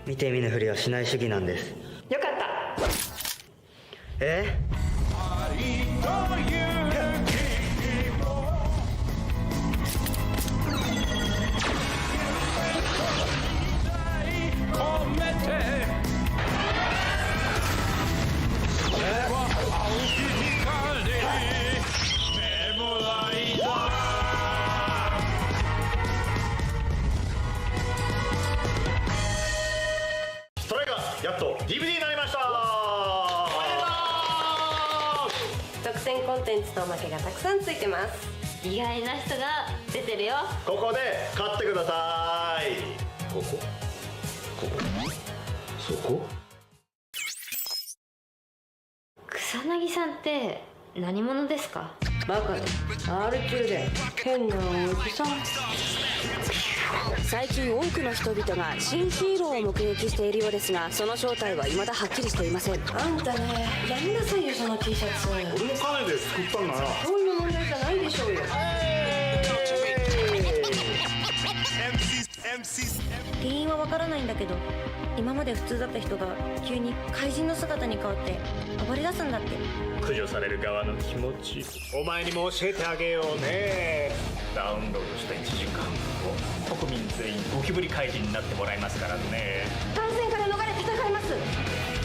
見て見ぬふりはしない主義なんです。よかった。それがやっと DVD になりました。特典コンテンツとおまけがたくさんついてます。意外な人が出てるよ。ここで買ってください。ここそこ。草薙さんって何者ですか？バカで R 級で変なおじさん。最近多くの人々が新ヒーローを目撃しているようですが、その正体は未だはっきりしていません。あんたね、やめなさいよその T シャツ。俺の金で作ったんだよ。そういう問題じゃないでしょうよ。原因はわからないんだけど、今まで普通だった人が急に怪人の姿に変わって暴れ出すんだって。駆除される側の気持ち、お前にも教えてあげようね。ダウンロードした1時間後、国民全員ゴキブリ怪人になってもらいますからね。感染から逃れ戦います。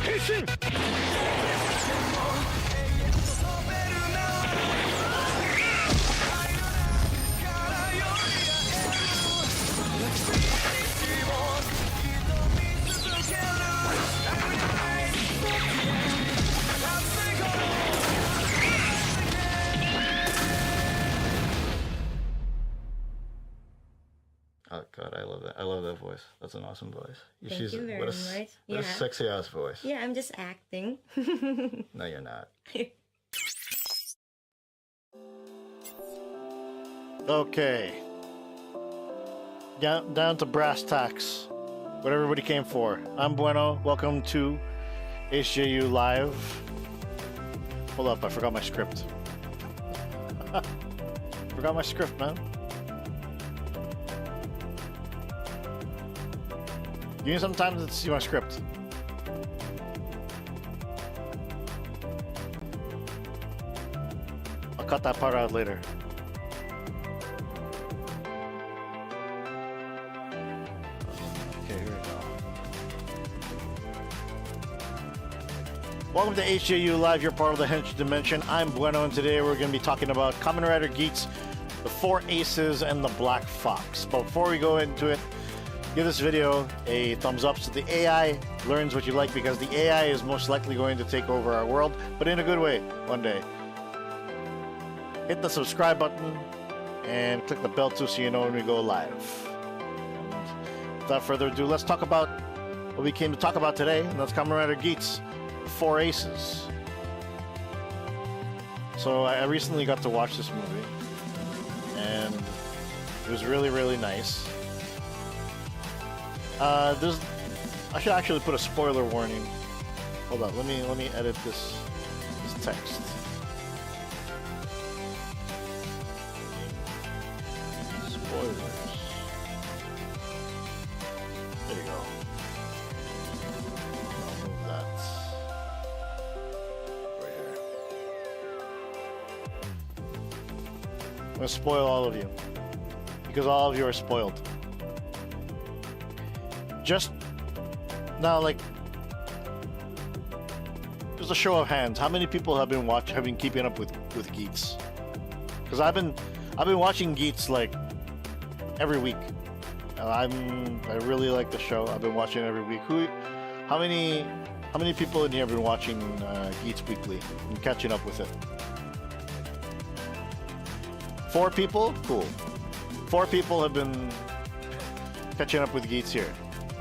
変身。Oh God, I love that. I love that voice. That's an awesome voice. Thank you very much. What a sexy ass voice. Yeah, I'm just acting. No, you're not. Okay. Down to brass tacks. What everybody came for. I'm Bueno. Welcome to HJU Live. Hold up, I forgot my script. Forgot my script, man. Give me some time to see my script. I'll cut that part out later. Okay, here we go. Welcome to HJU Live. You're part of the Henshin Dimension. I'm Bueno, and today we're going to be talking about Kamen Rider Geats, the Four Aces, and the Black Fox. But before we go into it, give this video a thumbs up so the AI learns what you like, because the AI is most likely going to take over our world, but in a good way one day. Hit the subscribe button and click the bell too so you know when we go live. And without further ado, let's talk about what we came to talk about today, and that's Kamen Rider Geats, the Four Aces. So I recently got to watch this movie, and it was really, really nice. I should actually put a spoiler warning. Hold on, let me edit this text. Spoilers. There you go. I'll move that right here. I'm gonna spoil all of you, because all of you are spoiled. Just now, like, just a show of hands, how many people have been keeping up with Geats? Because I've been watching Geats like every week. I really like the show. I've been watching it every week. How many people in here have been watching Geats weekly and catching up with it? 4 people? Cool. 4 people have been catching up with Geats here.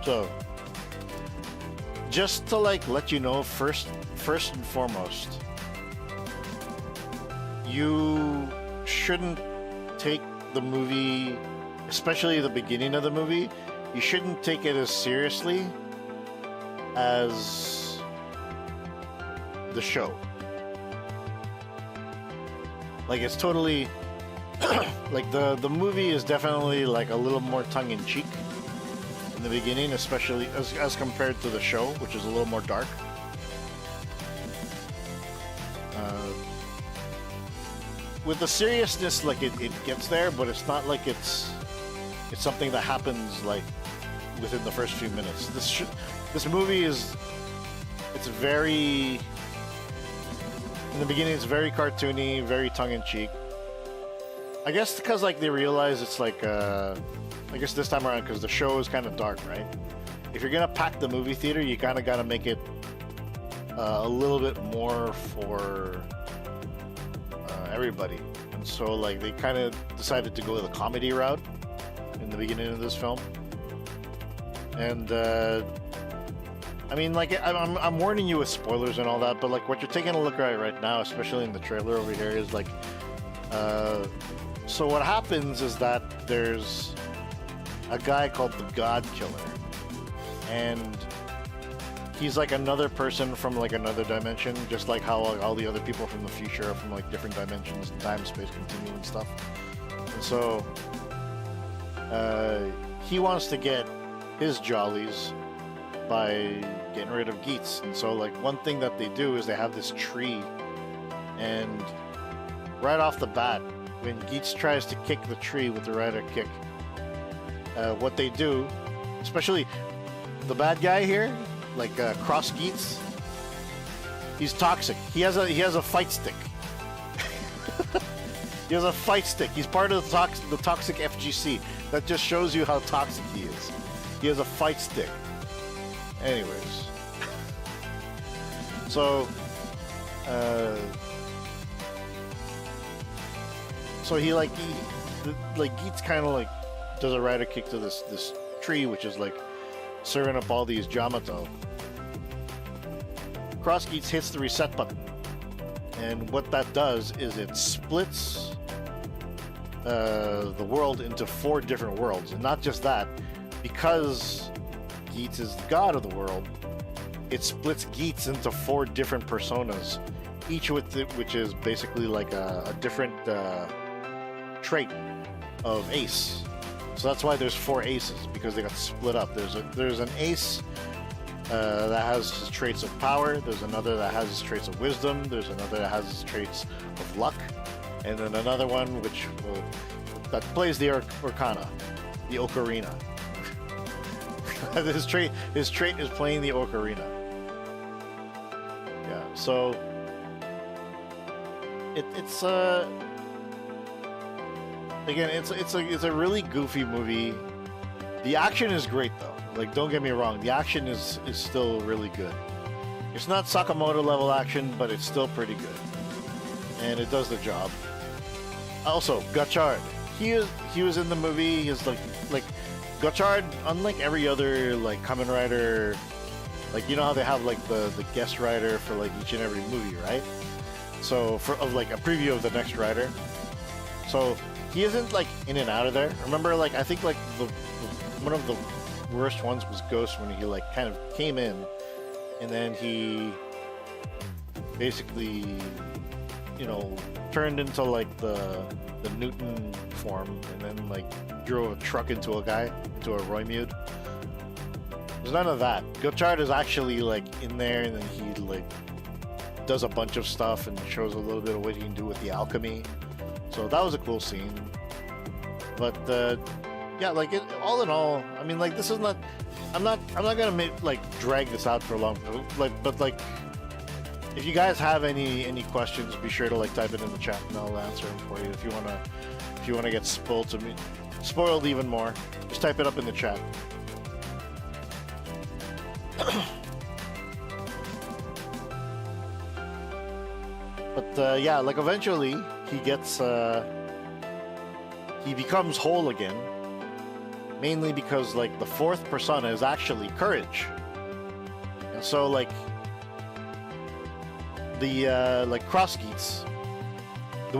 So, just to like let you know, first and foremost, you shouldn't take the movie, especially the beginning of the movie, you shouldn't take it as seriously as the show. Like, it's totally like the movie is definitely like a little more tongue-in-cheek in the beginning, especially as compared to the show, which is a little more dark. With the seriousness, like it gets there, but it's not like it's something that happens like within the first few minutes. This movie is, it's very, in the beginning it's very cartoony, very tongue-in-cheek. I guess because like they realize it's like I guess this time around, because the show is kind of dark, right? If you're gonna pack the movie theater, you kind of gotta make it a little bit more for everybody. And so like they kind of decided to go the comedy route in the beginning of this film. And I mean, like I'm warning you with spoilers and all that, but like what you're taking a look at right now, especially in the trailer over here, is like so what happens is that there's a guy called the God Killer, and he's like another person from like another dimension, just like how like, all the other people from the future are from like different dimensions, time, space continuum and stuff. And so he wants to get his jollies by getting rid of Geats. And so like one thing that they do is they have this tree, and right off the bat, when Geats tries to kick the tree with the rider kick, what they do, especially the bad guy here, like Cross Geats, he's toxic. He has a fight stick. He has a fight stick. He's part of the toxic FGC. That just shows you how toxic he is. He has a fight stick. Anyways, so he like Geats kind of like does a rider kick to this tree, which is like serving up all these Yamato. Cross Geats hits the reset button, and what that does is it splits the world into 4 different worlds. And not just that, because Geats is the god of the world, it splits Geats into 4 different personas, each with which is basically like a different trait of ace. So that's why there's 4 aces, because they got split up. There's an ace that has his traits of power. There's another that has his traits of wisdom. There's another that has his traits of luck, and then another one that plays the Arcana, the Ocarina. his trait is playing the Ocarina. Yeah. So it's again, it's a really goofy movie. The action is great though. Like, don't get me wrong, the action is still really good. It's not Sakamoto level action, but it's still pretty good, and it does the job. Also, Gachard, he was in the movie. He's like Gachard, unlike every other like Kamen Rider, like you know how they have like the guest writer for like each and every movie, right? So of like a preview of the next rider. So he isn't like in and out of there. Remember, like I think like one of the worst ones was Ghost, when he like kind of came in and then he basically, you know, turned into like the Newton form and then like drove a truck into a guy, into a Roymude. There's none of that. Gotchard is actually like in there, and then he like does a bunch of stuff and shows a little bit of what he can do with the alchemy. So that was a cool scene. But yeah, like all in all, I mean, like this is not. I'm not gonna drag this out for a long. But like, if you guys have any questions, be sure to like type it in the chat and I'll answer them for you. If you wanna get spoiled even more, just type it up in the chat. But yeah, like eventually he gets he becomes whole again, mainly because like the 4th persona is actually courage, and so like the like Cross Geats, the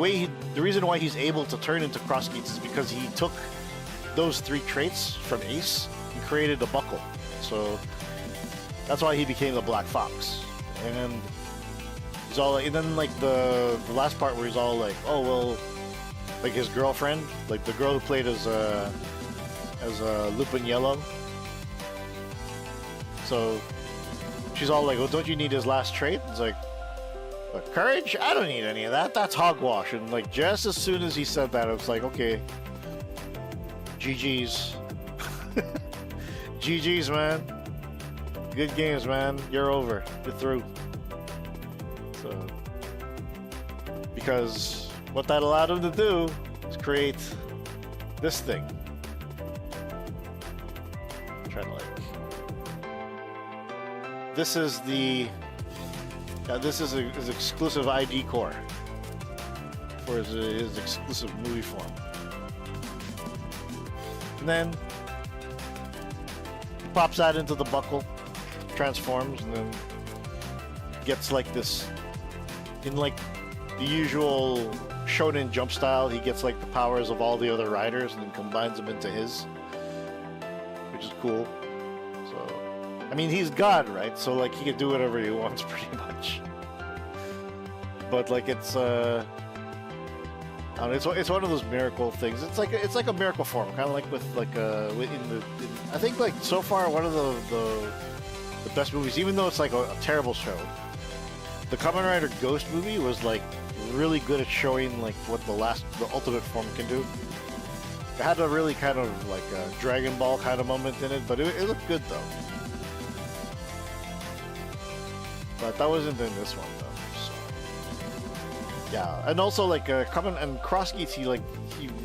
reason why he's able to turn into Cross Geats is because he took those 3 traits from Ace and created a buckle. So that's why he became the Black Fox. And he's all like, and then like the last part where he's all like, oh well, like his girlfriend, like the girl who played as Lupin Yellow, So she's all like, "Well, don't you need his last trait?" It's like, "But courage? I don't need any of that. That's hogwash." And like just as soon as he said that, I was like, "Okay, GG's, GG's, man. Good games, man. You're over. You're through." So because what that allowed him to do is create this thing. I'm trying to like. This is the. This is his exclusive ID core for his exclusive movie form. And then he pops that into the buckle, transforms, and then gets like this. In like the usual shonen jump style, he gets like the powers of all the other riders and then combines them into his, which is cool. So, I mean, he's God, right? So like he can do whatever he wants, pretty much. But like it's I don't know, it's one of those miracle things. It's like a miracle form, kind of like with like I think like so far one of the best movies, even though it's like a terrible show. The Kamen Rider Ghost movie was like really good at showing like what the ultimate form can do. It had a really kind of like a Dragon Ball kind of moment in it, but it looked good though. But that wasn't in this one though. So yeah, and also like Kamen and Cross Geats, he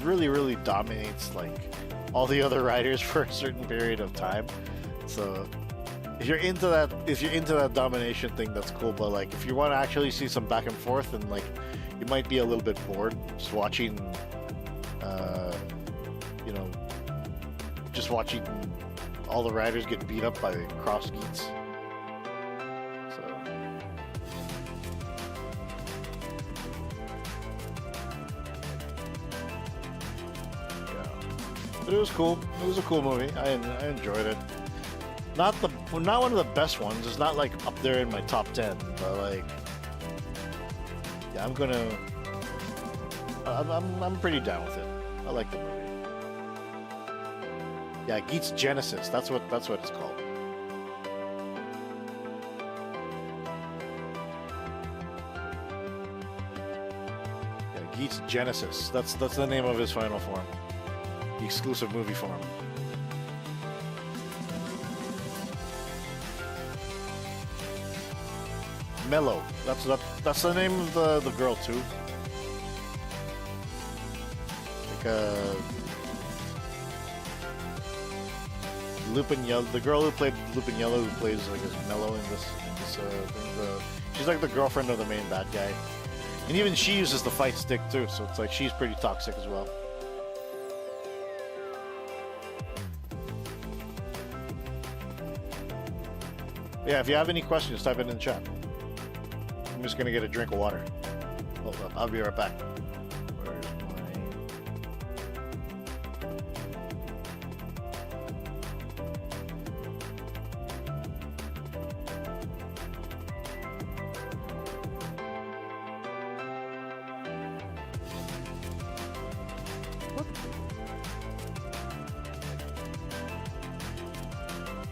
really dominates like all the other riders for a certain period of time. So. If you're into that domination thing, that's cool. But like, if you want to actually see some back and forth, and like, you might be a little bit bored just watching, you know, just watching all the riders get beat up by Cross Geats. So, yeah, but it was cool. It was a cool movie. I enjoyed it. Not one of the best ones. It's not like up there in my top 10, but like, yeah, I'm pretty down with it. I like the movie. Yeah, Geats Genesis. That's what it's called. Yeah, Geats Genesis. That's the name of his final form. The exclusive movie form. Mellow. That's the name of the girl too. Like Lupin Yellow, the girl who played Lupin Yellow, who plays like as Mellow in this thing. She's like the girlfriend of the main bad guy, and even she uses the fight stick too. So it's like she's pretty toxic as well. Yeah, if you have any questions, type it in the chat. I'm just gonna get a drink of water. Hold up, I'll be right back. Where's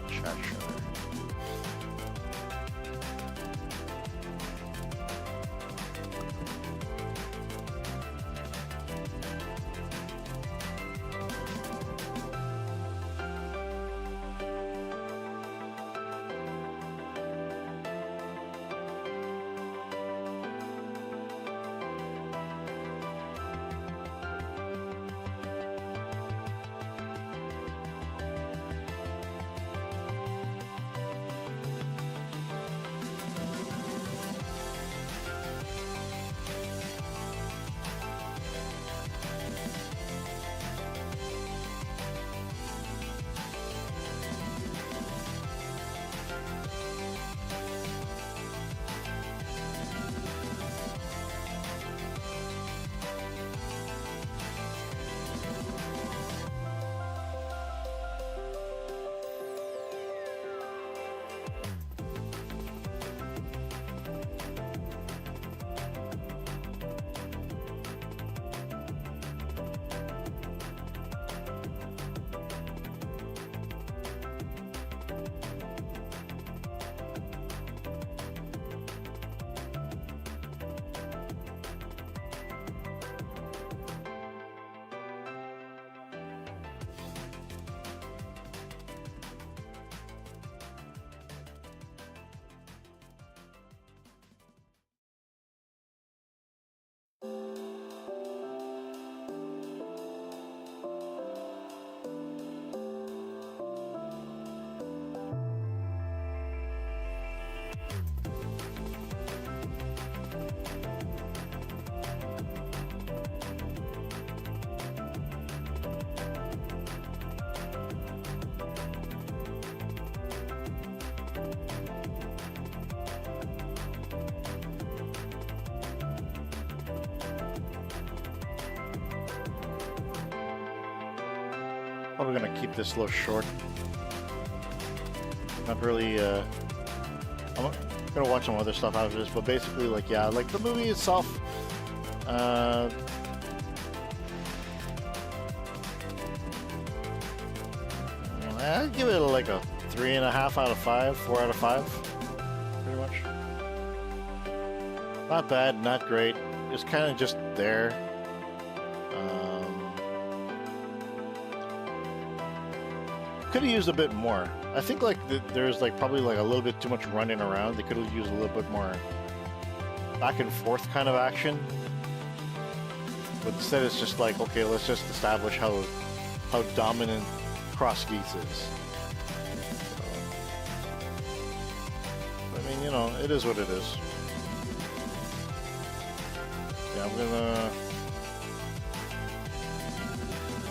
my chat shutter? Probably gonna keep this a little short. Not really. I'm gonna watch some other stuff after this, but basically, like, yeah, like the movie itself. I'd give it like a 3.5 out of 5, 4 out of 5, pretty much. Not bad, not great. It's kind of just there. Could have used a bit more. I think like there's like probably like a little bit too much running around. They could have used a little bit more back and forth kind of action. But instead, it's just like, okay, let's just establish how dominant Cross Geats is. I mean, you know, it is what it is. Yeah, I'm gonna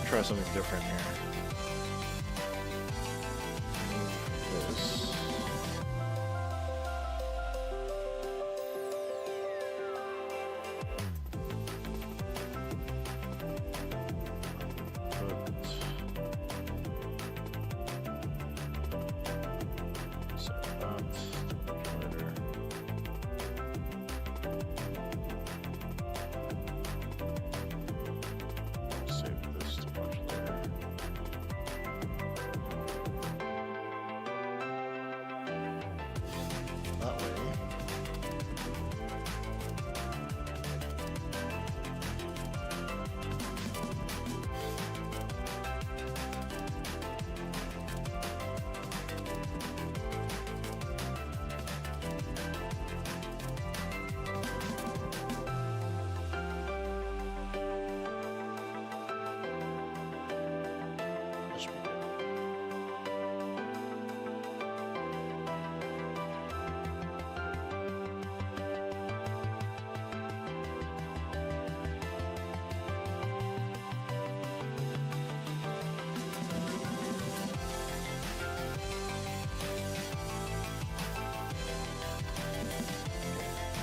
try something different here. This.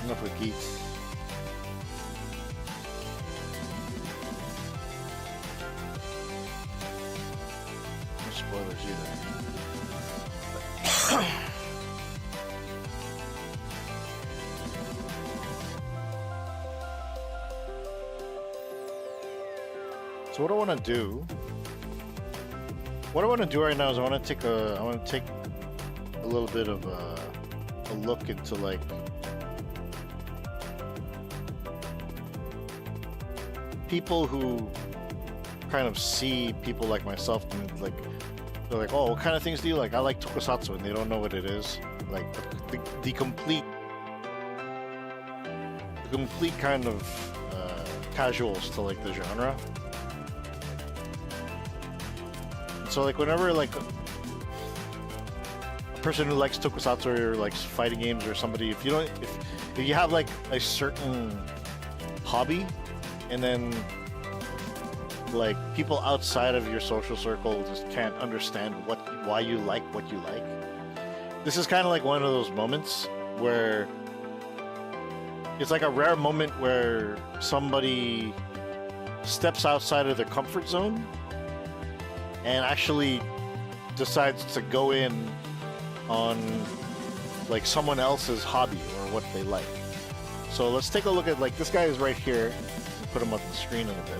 Enough with Geats. No spoilers either. So what I want to do right now is I want to take a little bit of a look into like people who kind of see people like myself and like they're like, oh, what kind of things do you like? I like tokusatsu, and they don't know what it is. Like the complete kind of casuals to like the genre. So like whenever like a person who likes tokusatsu or likes fighting games or somebody, if you have like a certain hobby, and then like people outside of your social circle just can't understand why you like what you like. This is kind of like one of those moments where it's like a rare moment where somebody steps outside of their comfort zone and actually decides to go in on like someone else's hobby or what they like. So let's take a look at like this guy is right here. Put him up the screen in a bit.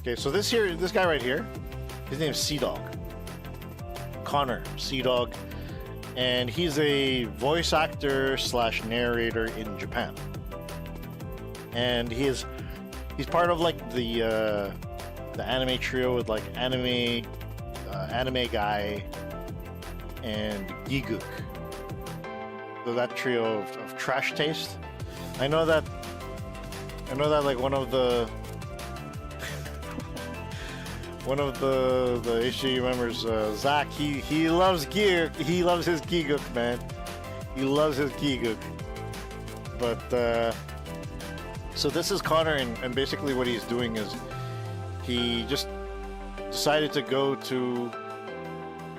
Okay, so this guy right here, his name's Sea Dog. Connor Sea Dog, and he's a voice actor / narrator in Japan. And he's part of like the anime trio with like anime guy and Giguk. So that trio of trash taste. I know that like one of the HJU members, Zach, he loves gear. He loves his Giguk, man. He loves his Giguk. But So this is Connor, and basically what he's doing is he just decided to go to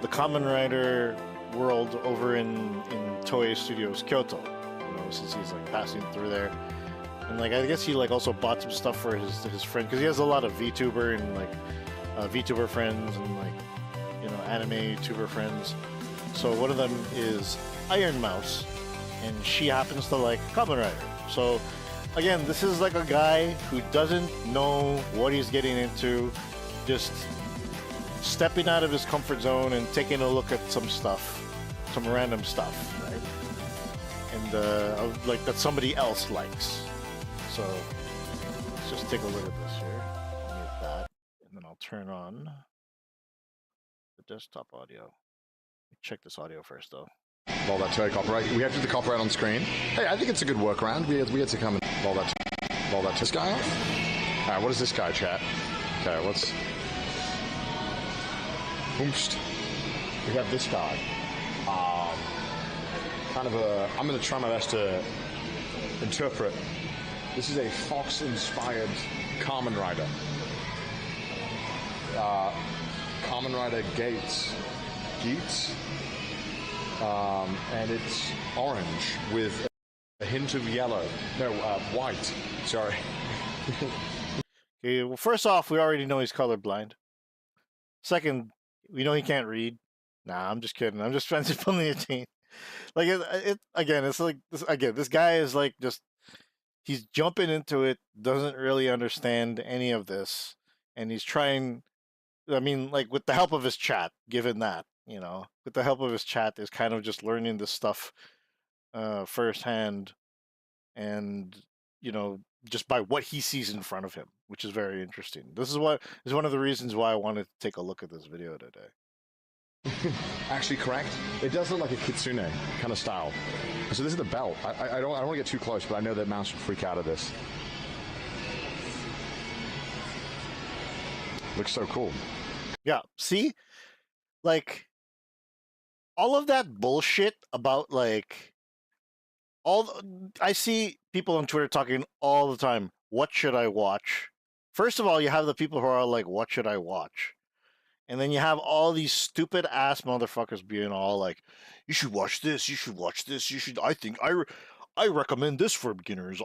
the Kamen Rider world over in Toei Studios Kyoto, you know, since he's like passing through there. And like I guess he like also bought some stuff for his friend, because he has a lot of VTuber and like VTuber friends and like, you know, anime YouTuber friends. So one of them is Iron Mouse, and she happens to like Kamen Rider. So again, this is like a guy who doesn't know what he's getting into, just stepping out of his comfort zone and taking a look at some stuff, some random stuff, right? And like that somebody else likes. So let's just take a look at this here. Mute that, and then I'll turn on the desktop audio. Check this audio first, though. Roll that Toei copyright. We have to do the copyright on screen. Hey, I think it's a good workaround. We had to come and roll that this guy off. All right, what is this guy, chat? Okay, what's... Oomst. We have this guy. Kind of a... I'm going to try my best to interpret. This is a Fox-inspired Kamen Rider. Kamen Rider Geats. And it's orange with a hint of yellow. No, white. Sorry. Okay, well, first off, we already know he's colorblind. Second, we know he can't read. Nah, I'm just kidding. I'm just trying to put the team. Like again, it's like this guy is like just he's jumping into it, doesn't really understand any of this, and he's trying. I mean, like with the help of his chat, given that, you know, with the help of his chat, is kind of just learning this stuff firsthand, and you know, just by what he sees in front of him, which is very interesting. This is one of the reasons why I wanted to take a look at this video today. Actually, correct. It does look like a kitsune kind of style. So this is the belt. I don't want to get too close, but I know that mouse would freak out at this. Looks so cool. Yeah, see? Like, all of that bullshit about, like, I see people on Twitter talking all the time, what should I watch? First of all, you have the people who are like, what should I watch? And then you have all these stupid ass motherfuckers being all like, you should watch this, you should watch this, I recommend this for beginners,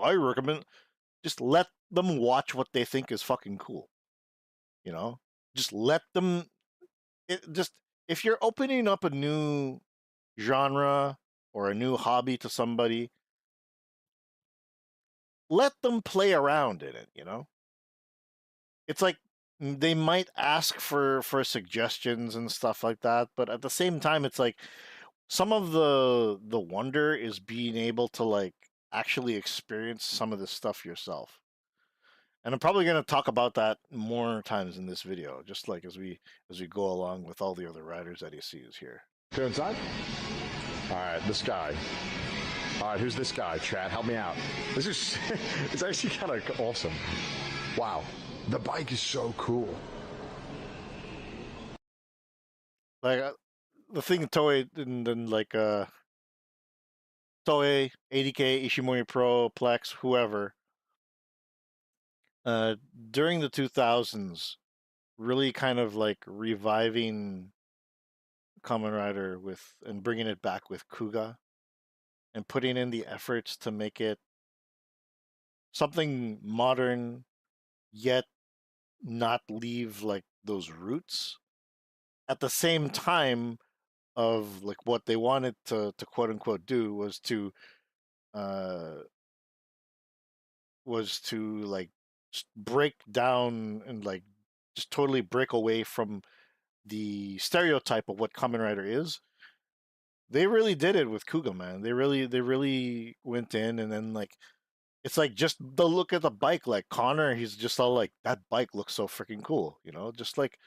just let them watch what they think is fucking cool. You know? Just let them, if you're opening up a new genre or a new hobby to somebody, let them play around in it, you know? It's like, they might ask for suggestions and stuff like that, but at the same time, it's like some of the wonder is being able to like actually experience some of this stuff yourself. And I'm probably going to talk about that more times in this video, just like as we go along with all the other riders that he sees here. Go inside. All right, this guy. All right, who's this guy? Chat, help me out. This is it's actually kind of awesome. Wow. The bike is so cool. Like the thing Toei and then like Toei, 80K, Ishimori Pro, Plex, whoever. During the 2000s, really kind of like reviving Kamen Rider and bringing it back with Kuga, and putting in the efforts to make it something modern, yet not leave like those roots. At the same time of like what they wanted to quote unquote do was to like break down and like just totally break away from the stereotype of what Kamen Rider is. They really did it with Kuga, man. They really went in, and then like it's like just the look at the bike, like Connor, he's just all like, that bike looks so freaking cool, you know, just like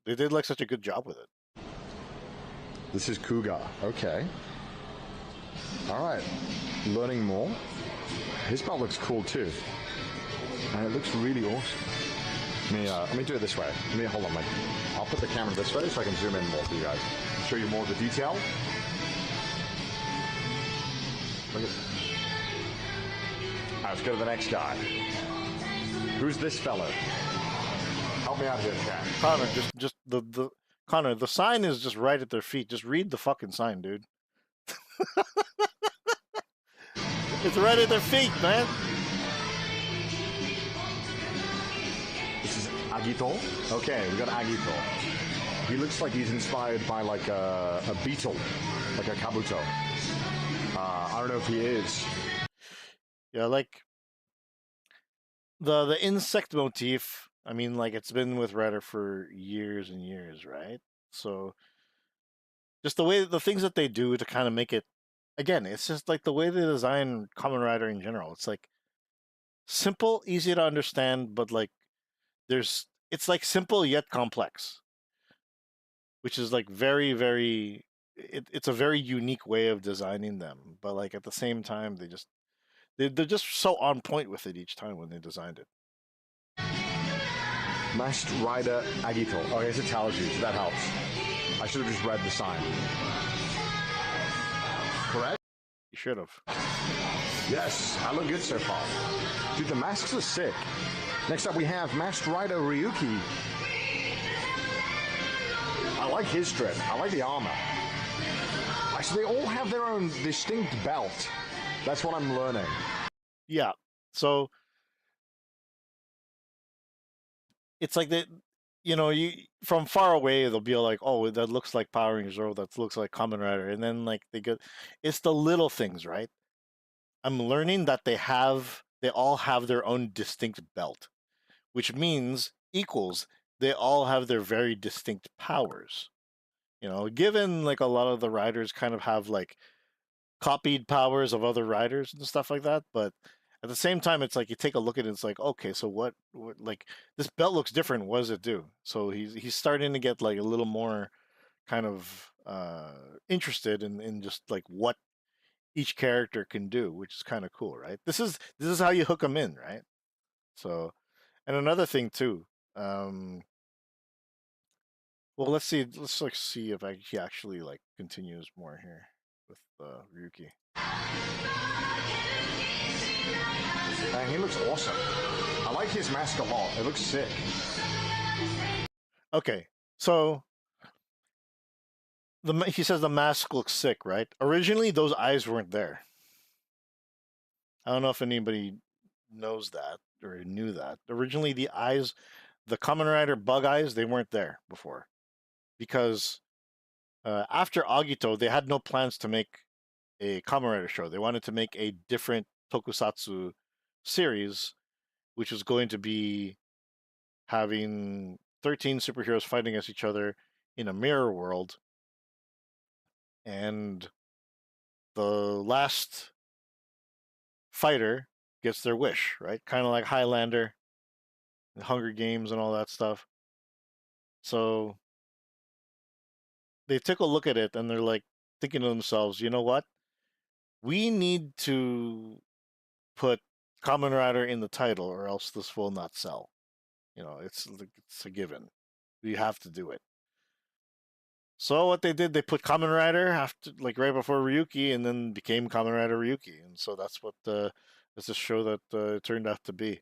they did like such a good job with it. This is Kuga. Okay. All right. Learning more. His belt looks cool too, and it looks really awesome. Let me do it this way. Hold on, I'll put the camera this way so I can zoom in more for you guys. Show you more of the detail. Look at. let's go to the next guy. Who's this fellow? Help me out here, Cat. Connor, just the Connor, the sign is just right at their feet. Just read the fucking sign, dude. It's right at their feet, man. This is Agito. Okay, we got Agito. He looks like he's inspired by like a beetle, like a kabuto. I don't know if he is. Yeah, like the insect motif. I mean, like it's been with Rider for years and years, right? So just the things that they do to kind of make it, again, it's just like the way they design Kamen Rider in general. It's like simple, easy to understand, but like it's like simple yet complex, which is like very, very, it's a very unique way of designing them. But like at the same time, they're just so on point with it each time when they designed it. Masked Rider Agito. Oh, it's a Taoju, so that helps. I should have just read the sign. Correct? You should have. Yes, I look good so far. Dude, the masks are sick. Next up, we have Masked Rider Ryuki. I like his strip. I like the armor. So they all have their own distinct belt. That's what I'm learning. Yeah. So it's like that, you from far away they'll be like, oh, that looks like Power Rangers, or that looks like Kamen Rider, and then like it's the little things, right? I'm learning that they all have their own distinct belt, which means equals they all have their very distinct powers. Given like a lot of the riders kind of have like copied powers of other riders and stuff like that, but at the same time, it's like you take a look at it, it's like, okay, so what like this belt looks different. What does it do? So he's starting to get like a little more kind of interested in just like what each character can do, which is kind of cool, right? This is how you hook them in, right? So, and another thing too. Well, let's see. Let's like see if he actually like continues more here with Ryuki. Man, he looks awesome. I like his mask a lot. It looks sick. Okay, so he says the mask looks sick, right? Originally, those eyes weren't there. I don't know if anybody knows that or knew that. Originally, the eyes, the Kamen Rider bug eyes, they weren't there before. Because after Agito, they had no plans to make a Kamen Rider show. They wanted to make a different tokusatsu series, which was going to be having 13 superheroes fighting against each other in a mirror world. And the last fighter gets their wish, right? Kind of like Highlander, the Hunger Games and all that stuff. So they took a look at it and they're like thinking to themselves, you know what? We need to put Kamen Rider in the title or else this will not sell. It's a given. We have to do it. So what they did, they put Kamen Rider after, like right before Ryuki, and then became Kamen Rider Ryuki, and so that's what it's a show that it turned out to be.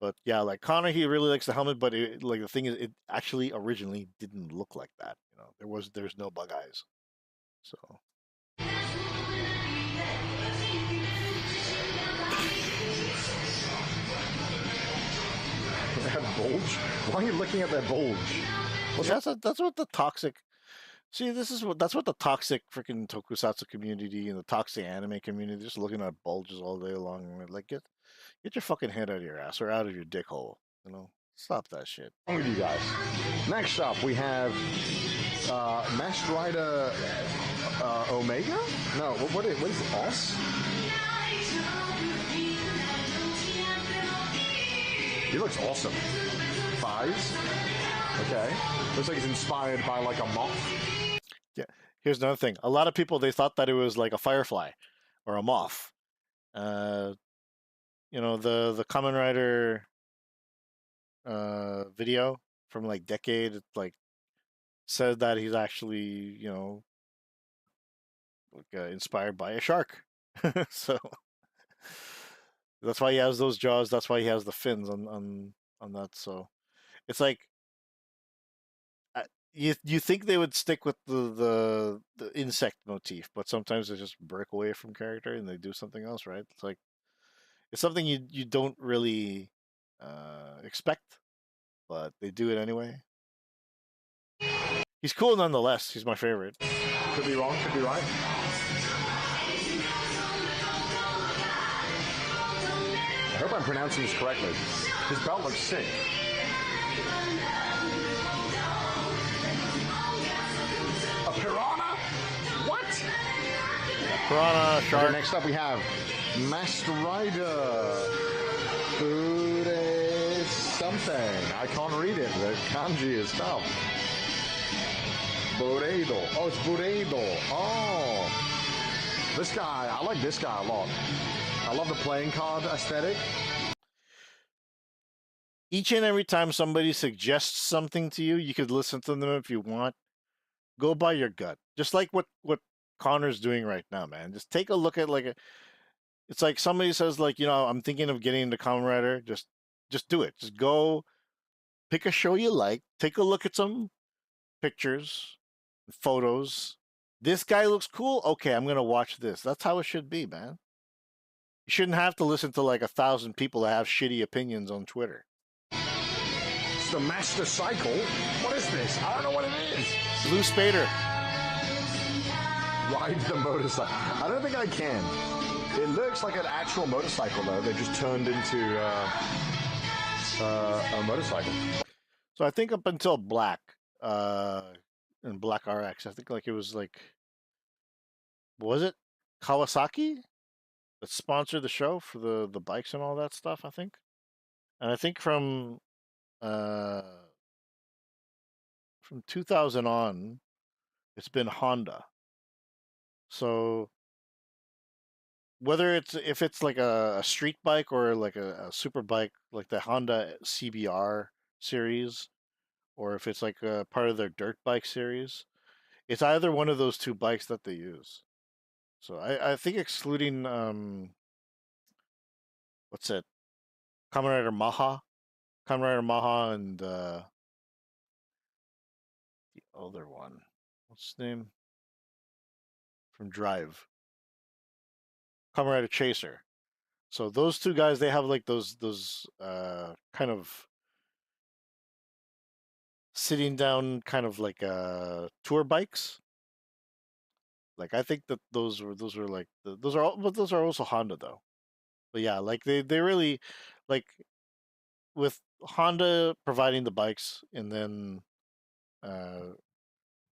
But yeah, like Connor, he really likes the helmet, but like the thing is, it actually originally didn't look like that. There's no bug eyes, so. That bulge? Why are you looking at that bulge? Well, that's what the toxic. See, that's what the toxic freaking tokusatsu community and the toxic anime community just looking at bulges all day long. Like get your fucking head out of your ass or out of your dick hole. Stop that shit. What's wrong with you guys? Next up, we have Masked Rider Omega? No, what is it? S? He looks awesome. Thighs. Okay. Looks like he's inspired by like a moth. Yeah. Here's another thing. A lot of people, they thought that it was like a firefly or a moth. The Kamen Rider video from like Decade, it, like said that he's actually, inspired by a shark. So That's why he has those jaws. That's why he has the fins on that. So it's like you think they would stick with the insect motif, but sometimes they just break away from character and they do something else, right? It's like it's something you don't really expect, but they do it anyway. He's cool nonetheless. He's my favorite. Could be wrong, could be right. I hope I'm pronouncing this correctly. His belt looks sick. A piranha? What? Piranha, shark. Okay, next up we have Masked Rider. Bude something. I can't read it. The kanji is tough. Buredo. Oh, it's Buredo. Oh. This guy, I like this guy a lot. I love the playing card aesthetic. Each and every time somebody suggests something to you, you could listen to them if you want. Go by your gut. Just like what Connor's doing right now, man. Just take a look at it's like somebody says like, I'm thinking of getting into Kamen Rider. Just do it. Just go pick a show you like. Take a look at some pictures, photos. This guy looks cool. Okay, I'm gonna watch this. That's how it should be, man. You shouldn't have to listen to like 1,000 people that have shitty opinions on Twitter. It's the Master Cycle. What is this? I don't know what it is. Blue Spader. Ride the motorcycle. I don't think I can. It looks like an actual motorcycle though. They just turned into a motorcycle. So I think up until Black, and Black RX, I think like it was like, was it Kawasaki that sponsored the show for the bikes and all that stuff, I think. And I think from 2000 on, it's been Honda. So whether if it's like a street bike or like a super bike, like the Honda CBR series, or if it's like a part of their dirt bike series, it's either one of those two bikes that they use. So I think excluding what's it, Kamen Rider Maha, and the other one, what's his name from Drive, Kamen Rider Chaser. So those two guys, they have like those kind of sitting down kind of like tour bikes. Like I think that those were like those are also Honda though. But yeah, like they really like with Honda providing the bikes, and then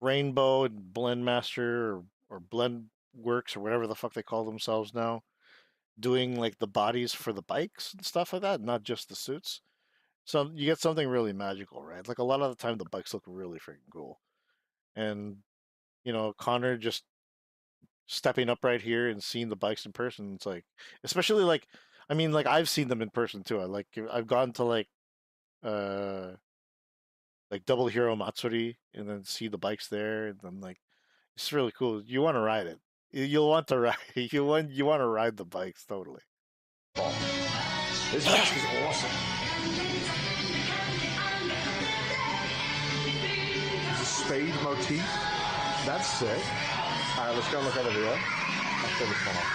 Rainbow and Blend Master or Blend Works or whatever the fuck they call themselves now, doing like the bodies for the bikes and stuff like that, not just the suits. So you get something really magical, right? Like a lot of the time the bikes look really freaking cool. And Connor just stepping up right here and seeing the bikes in person, it's like, especially like, I mean, like I've seen them in person too. I've gone to like Double Hero Matsuri and then see the bikes there, and then like it's really cool. You want to ride it. You'll want to ride. You want to ride the bikes totally. This mask is awesome. It's a spade motif. That's sick. All right, let's go look at the video. I'll show this one off.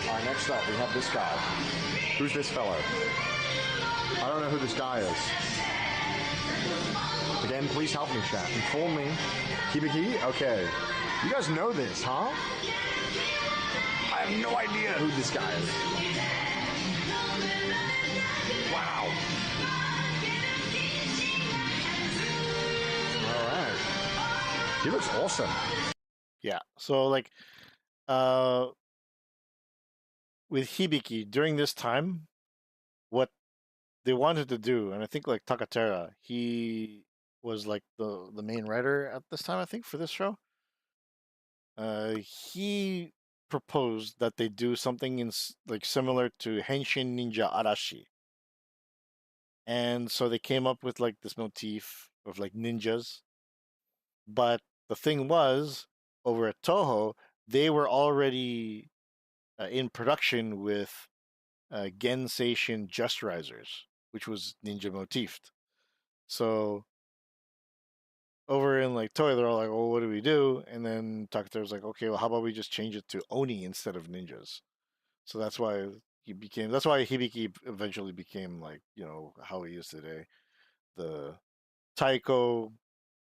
All right, next up we have this guy. Who's this fellow? I don't know who this guy is. Again, please help me, chat. Inform me. Hibiki? Okay. You guys know this, huh? I have no idea who this guy is. Wow. All right. He looks awesome. Yeah. So like, with Hibiki during this time, what they wanted to do, and I think like Takatera, he was like the main writer at this time, I think, for this show. He proposed that they do something like similar to Henshin Ninja Arashi. And so they came up with like this motif of like ninjas. But the thing was, over at Toho, they were already in production with Genseiken Just Risers, which was ninja motifed. So over in like Toei, they're all like, "Oh, what do we do?" And then Takata was like, "Okay, well, how about we just change it to Oni instead of ninjas?" So that's why That's why Hibiki eventually became like how he is today, the taiko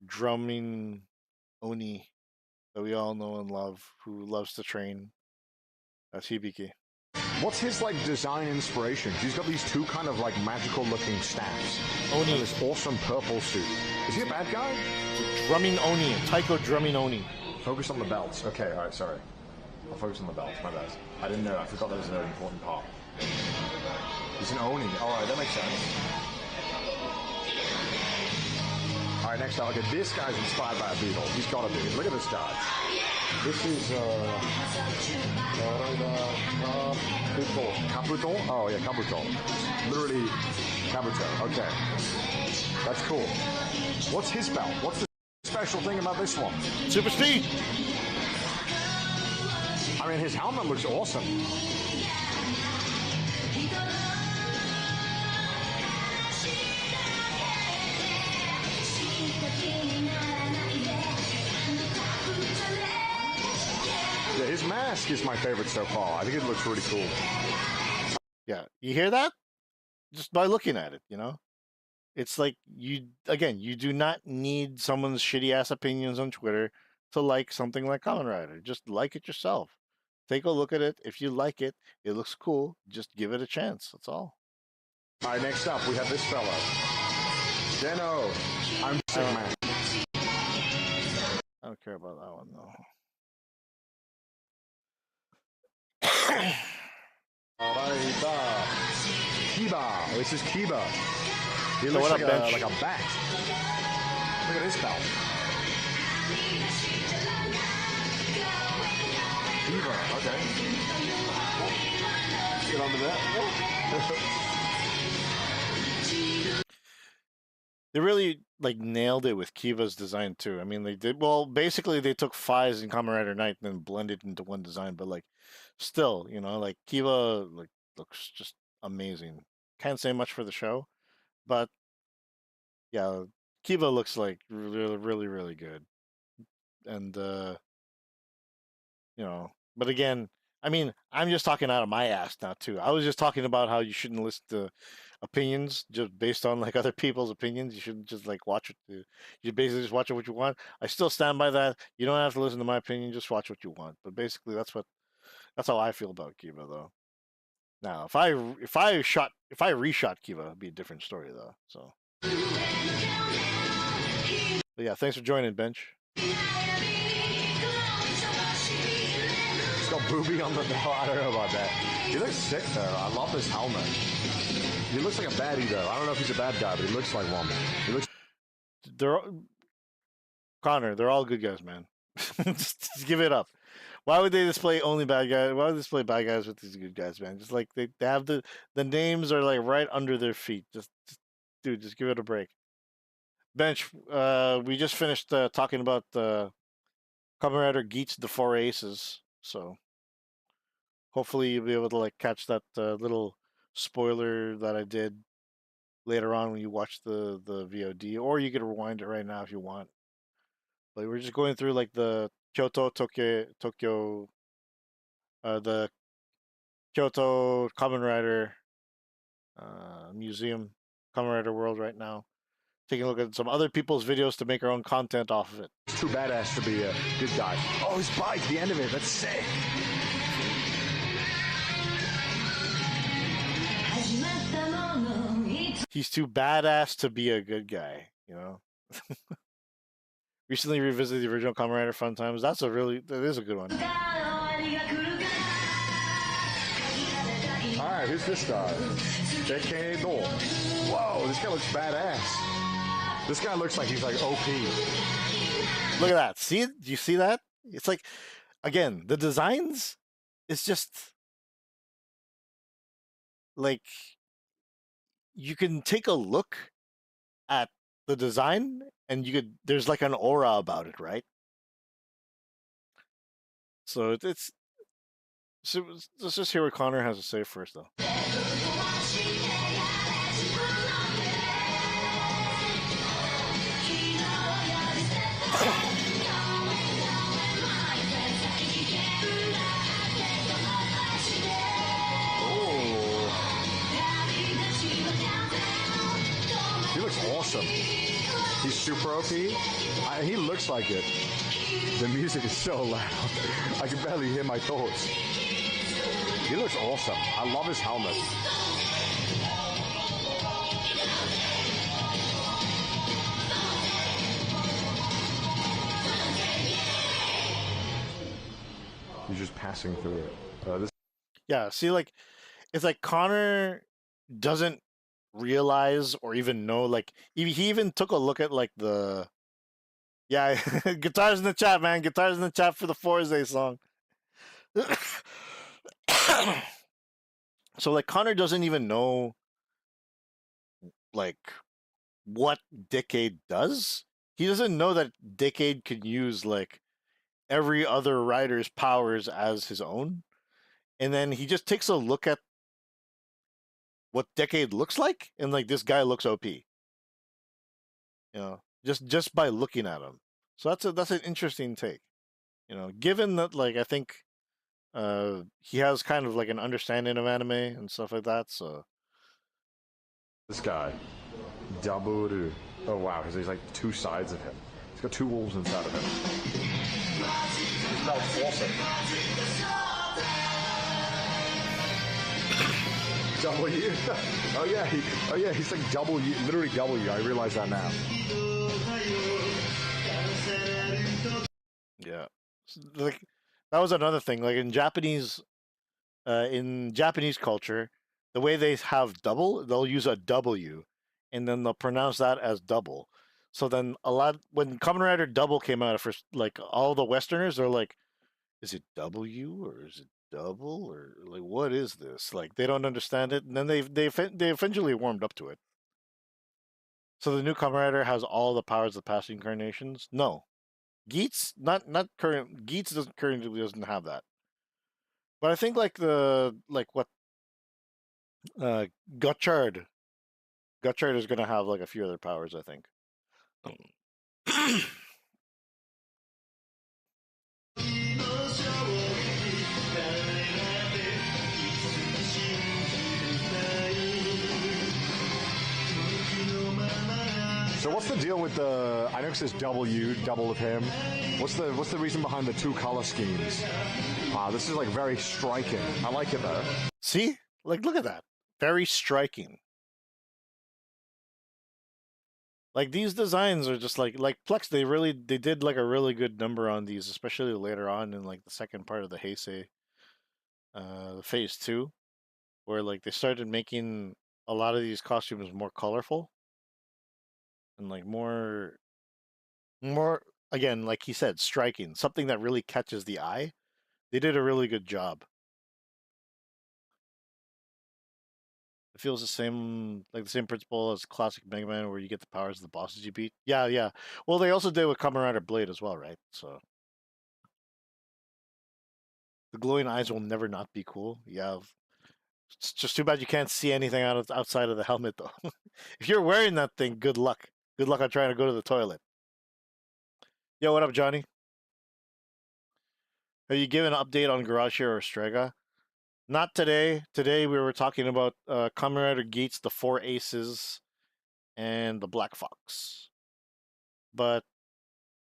drumming Oni that we all know and love, who loves to train. That's Hibiki. What's his like design inspiration? He's got these two kind of like magical looking staffs. Oni. And this awesome purple suit. Is he a bad guy? Drumming Oni, taiko drumming Oni. Focus on the belts. Okay, alright, sorry. I'll focus on the belts, my bad. I didn't know, I forgot that was an important part. He's an Oni. Alright, that makes sense. Alright, next up, okay, this guy's inspired by a beetle. He's gotta be. Look at this guy. This is, Kabuto? Oh, yeah, Kabuto. Literally, Kabuto. Okay. That's cool. What's his belt? What's the special thing about this one? Super speed! I mean, his helmet looks awesome. Yeah, his mask is my favorite so far. I think it looks really cool. Yeah, you hear that? Just by looking at it, It's like you do not need someone's shitty ass opinions on Twitter to like something like Kamen Rider. Just like it yourself. Take a look at it. If you like it, it looks cool. Just give it a chance. That's all. All right, next up, we have this fellow. Deno. I'm sick, man. I don't care about that one, though. Kiba. This is Kiba. He So looks what like up, Bench? like a bat. Look at his belt. Kiba, okay. Get on to that. They really nailed it with Kiva's design too. I mean, they did well. Basically, they took Fies and Kamen Rider Night and then blended into one design. But still, Kiva looks just amazing. Can't say much for the show, but yeah, Kiva looks like really, really, really good. And but again, I mean, I'm just talking out of my ass now too. I was just talking about how you shouldn't listen to opinions just based on other people's opinions. You shouldn't just watch it. You basically just watch what you want. I still stand by that. You don't have to listen to my opinion. Just watch what you want. But basically, that's how I feel about Kiva, though. Now, if I reshot Kiva, it'd be a different story, though. So, but yeah, thanks for joining, Bench. He's got booby on the belt. I don't know about that. He looks sick, though. I love his helmet. He looks like a baddie, though. I don't know if he's a bad guy, but he looks like one. Connor, they're all good guys, man. just give it up. Why would they display only bad guys? Why would they display bad guys with these good guys, man? Just they have the names are right under their feet. Dude, just give it a break. Bench, we just finished talking about Kamen Rider Geats, the Four Aces. So hopefully you'll be able to catch that little spoiler that I did later on when you watch the VOD, or you can rewind it right now if you want. But we're just going through the Tokyo, the Kyoto Kamen Rider Museum, Kamen Rider World right now. Taking a look at some other people's videos to make our own content off of it. It's too badass to be a good guy. Oh, his bike, the end of it, that's sick. He's too badass to be a good guy, Recently revisited the original Kamen Rider Fun Times. That is a good one. Alright, who's this guy? JK Door. Whoa, this guy looks badass. This guy looks like he's OP. Look at that. See it? Do you see that? It's again, the designs, it's just you can take a look at the design and there's an aura about it, right? So it's So let's just hear what Connor has to say first, though. He looks awesome. He's super OP. He looks like it. The music is so loud. I can barely hear my thoughts. He looks awesome. I love his helmet. He's just passing through it. This Yeah, see, like, it's like Connor doesn't realize or even know, like, he even took a look at, like, the... Yeah, guitars in the chat, man. Guitars in the chat for the Forze song. So, like, Connor doesn't even know, like, what Decade does. He doesn't know that Decade can use, like, every other rider's powers as his own. And then he just takes a look at what Decade looks like, and, like, this guy looks OP. You know, just by looking at him. So that's an interesting take. You know, given that, like, I think he has kind of like an understanding of anime and stuff like that. So guy, Daburu. Oh wow, because there's like two sides of him. He's got two wolves inside of him. That's awesome. W. Oh yeah, he's like W, literally W. I realize that now. yeah, like that was another thing. Like in Japanese culture, the way they have double, they'll use a W, and then they'll pronounce that as double. So then when Kamen Rider Double came out, first, like all the Westerners are like, is it W or is it double or like what is this? Like they don't understand it, and then they eventually warmed up to it. So the new Kamen Rider has all the powers of the past incarnations. No, Geats not current. Geats doesn't have that. But I think like what uh Gutchard is gonna have like a few other powers, I think. So what's the deal with the? I know it says W, double of him. What's the reason behind the two color schemes? Wow, this is like very striking. I like it though. See? Like look at that. Very striking. Like these designs are just like Plex, they did like a really good number on these, especially later on in like the second part of the Heisei phase 2, where like they started making a lot of these costumes more colorful and like more again, like he said, striking, something that really catches the eye. They did a really good job. It feels the same principle as classic Mega Man, where you get the powers of the bosses you beat. Yeah, yeah. Well, they also did with Kamen Rider Blade as well, right? So the glowing eyes will never not be cool. Yeah, it's just too bad you can't see anything outside of the helmet, though. If you're wearing that thing, good luck. Good luck on trying to go to the toilet. Yo, what up, Johnny? Have you given an update on Garage Hero or Strega? Not today. Today we were talking about Kamen Rider Geats, the Four Aces, and the Black Fox. But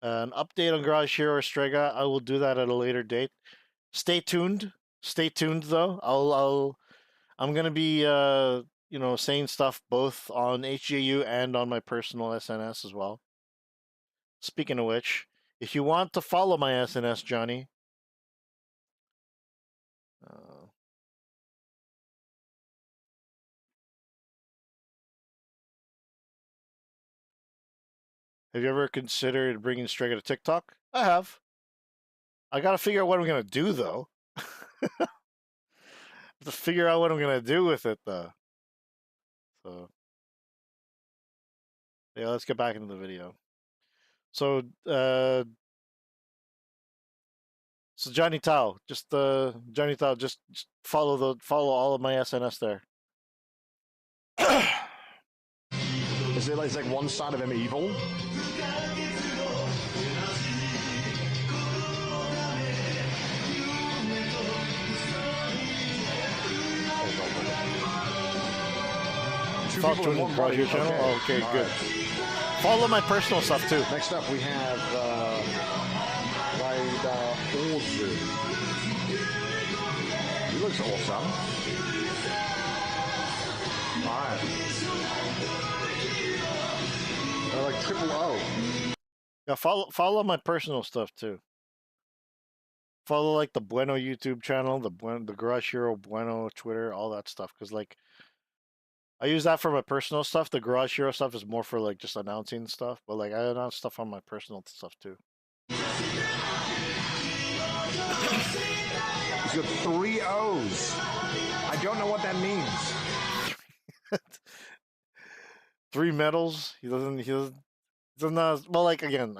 an update on Garage Hero or Strega, I will do that at a later date. Stay tuned. Stay tuned, though. I'm gonna be saying stuff both on HJU and on my personal SNS as well. Speaking of which, if you want to follow my SNS, Johnny, have you ever considered bringing Strega to TikTok? I have. I gotta figure out what I'm gonna do, though. To figure out what I'm gonna do with it, though. So yeah, let's get back into the video. So So Johnny Tao, just Johnny Tao, just follow all of my SNS there. Is it like one side of him evil? Two Stop people in tuning one Garage body. Hero channel. Oh, okay, All good. right. Follow my personal stuff too. Next up, we have Ozu. He looks awesome. All right. They're like triple O. Yeah, follow my personal stuff too. Follow like the Bueno YouTube channel, the Garage Hero Bueno Twitter, all that stuff. Because like, I use that for my personal stuff. The Garage Hero stuff is more for like just announcing stuff. But like, I announce stuff on my personal stuff too. He's got 3 O's. I don't know what that means. 3 medals. He doesn't. Well, like again,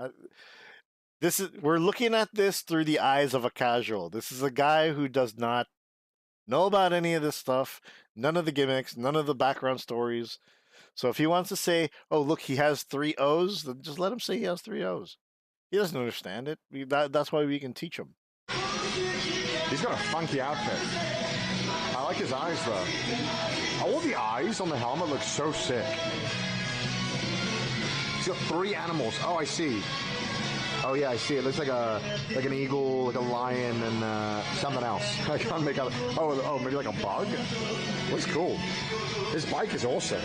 we're looking at this through the eyes of a casual. This is a guy who does not know about any of this stuff, none of the gimmicks, none of the background stories. So if he wants to say, "Oh, look, he has 3 O's," then just let him say he has 3 O's. He doesn't understand it. That's why we can teach him. He's got a funky outfit. I like his eyes though. All the eyes on the helmet look so sick. He's got 3 animals. Oh, I see. Oh yeah, I see. It looks like an eagle, like a lion, and something else. I can't make out. Oh, maybe like a bug. Looks cool. His bike is awesome.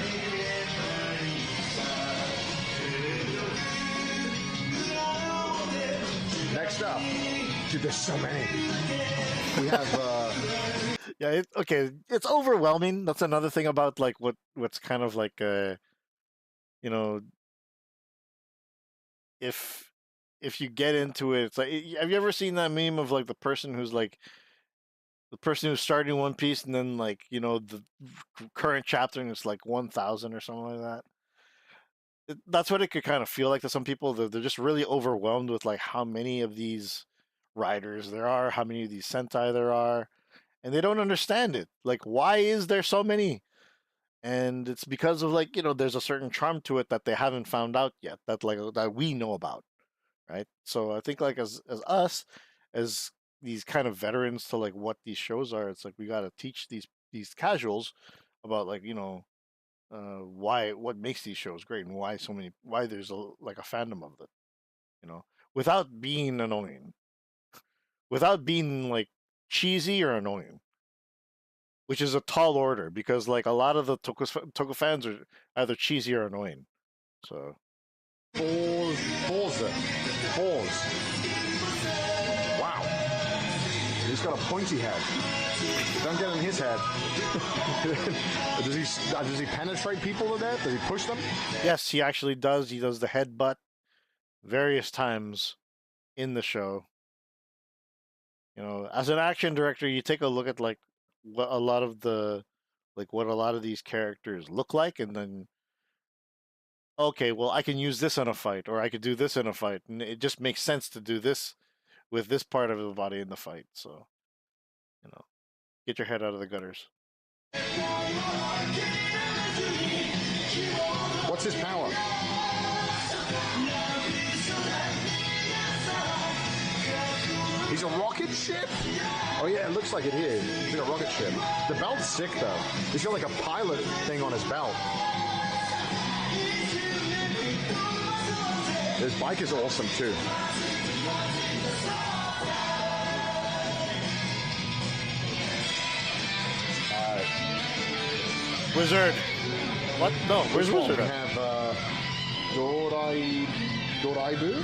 Next up, dude, there's so many. We have. Yeah, okay. It's overwhelming. That's another thing about like what's kind of like you know, if you get into it, it's like, have you ever seen that meme of like the person who's starting One Piece and then like, you know, the current chapter and it's like 1,000 or something like that? That's what it could kind of feel like to some people. They're just really overwhelmed with like how many of these riders there are, how many of these Sentai there are, and they don't understand it. Like, why is there so many? And it's because of like, you know, there's a certain charm to it that they haven't found out yet, that we know about, right? So I think like as us, as these kind of veterans to like what these shows are, it's like we got to teach these casuals about like, you know, what makes these shows great and why there's like a fandom of it, you know, without being annoying, without being like cheesy or annoying, which is a tall order because like a lot of the Toku fans are either cheesy or annoying. So Balls. Wow. He's got a pointy head. Don't get in his head. Does he penetrate people to death? Does he push them? Yes, he actually does. He does the headbutt various times in the show. You know, as an action director, you take a look at like what a lot of these characters look like, and then okay, well, I can use this in a fight, or I could do this in a fight, and it just makes sense to do this with this part of the body in the fight. So, you know, get your head out of the gutters. What's his power? He's a rocket ship? Oh yeah, it looks like it here. It's like a rocket ship. The belt's sick though. He's got like a pilot thing on his belt. His bike is awesome too. Wizard. What? No, where's Wizard? We have Doraibu.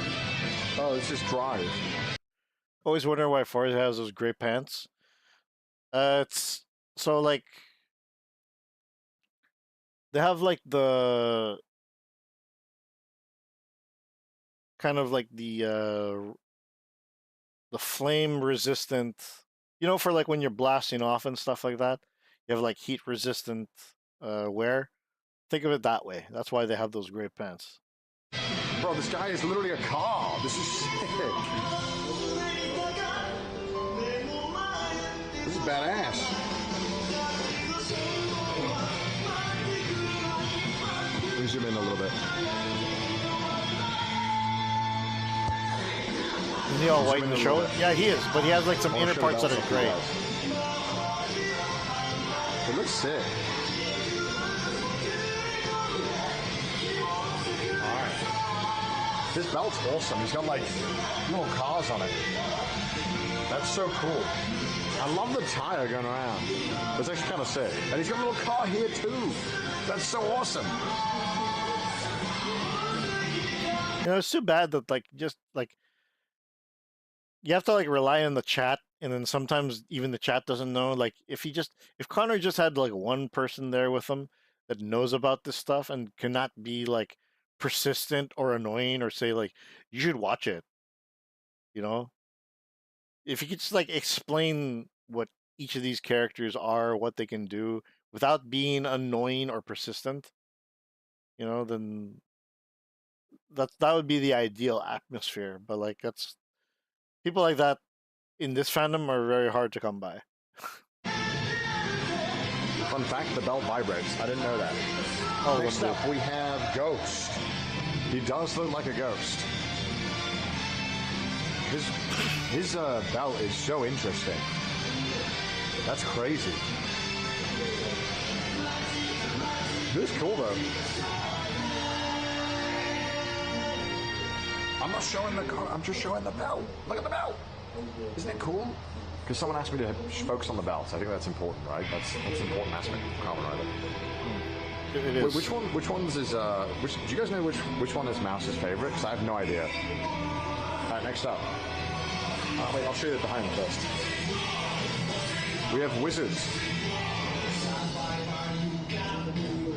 Oh, this is Drive. Always wonder why Forza has those gray pants. It's so like they have like the kind of like the flame resistant, you know, for like when you're blasting off and stuff like that. You have like heat resistant wear. Think of it that way. That's why they have those gray pants. Bro, this guy is literally a car. This is sick. This is badass. Let me zoom in a little bit. Is he all white in the show? Yeah, he is, but he has like some inner parts that are gray. It looks sick. Alright. This belt's awesome. He's got like little cars on it. That's so cool. I love the tire going around. That's actually kind of sick. And he's got a little car here too. That's so awesome. You know, it's too bad that like just like you have to like rely on the chat, and then sometimes even the chat doesn't know. Like if Connor just had like one person there with him that knows about this stuff and cannot be like persistent or annoying or say like you should watch it, you know, if you could just like explain what each of these characters are, what they can do without being annoying or persistent, you know, then that would be the ideal atmosphere. But like that's people like that in this fandom are very hard to come by. Fun fact, the belt vibrates. I didn't know that. Oh, next up we have Ghost. He does look like a ghost. His belt is so interesting. That's crazy. This is cool though. I'm not showing the car, I'm just showing the belt. Look at the belt. Isn't it cool? Because someone asked me to focus on the belts. I think that's important, right? That's an important aspect of Kamen Rider. It is. Which one's is do you guys know which one is Mouse's favorite? Because I have no idea. Alright, next up. Wait, I'll show you the behind first. We have Wizards.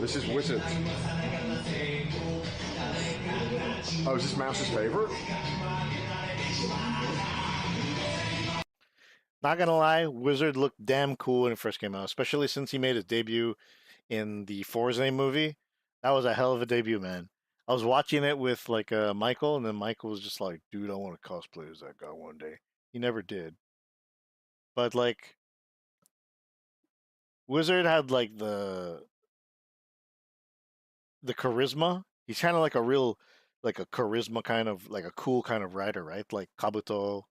This is Wizards. Oh, is this Mouse's favorite? Not gonna lie, Wizard looked damn cool when it first came out, especially since he made his debut in the Forza movie. That was a hell of a debut, man. I was watching it with like Michael, and then Michael was just like, "Dude, I want to cosplay as that guy one day." He never did, but like Wizard had like the charisma. He's kind of like a real, like a charisma kind of, like a cool kind of rider, right? Like Kabuto.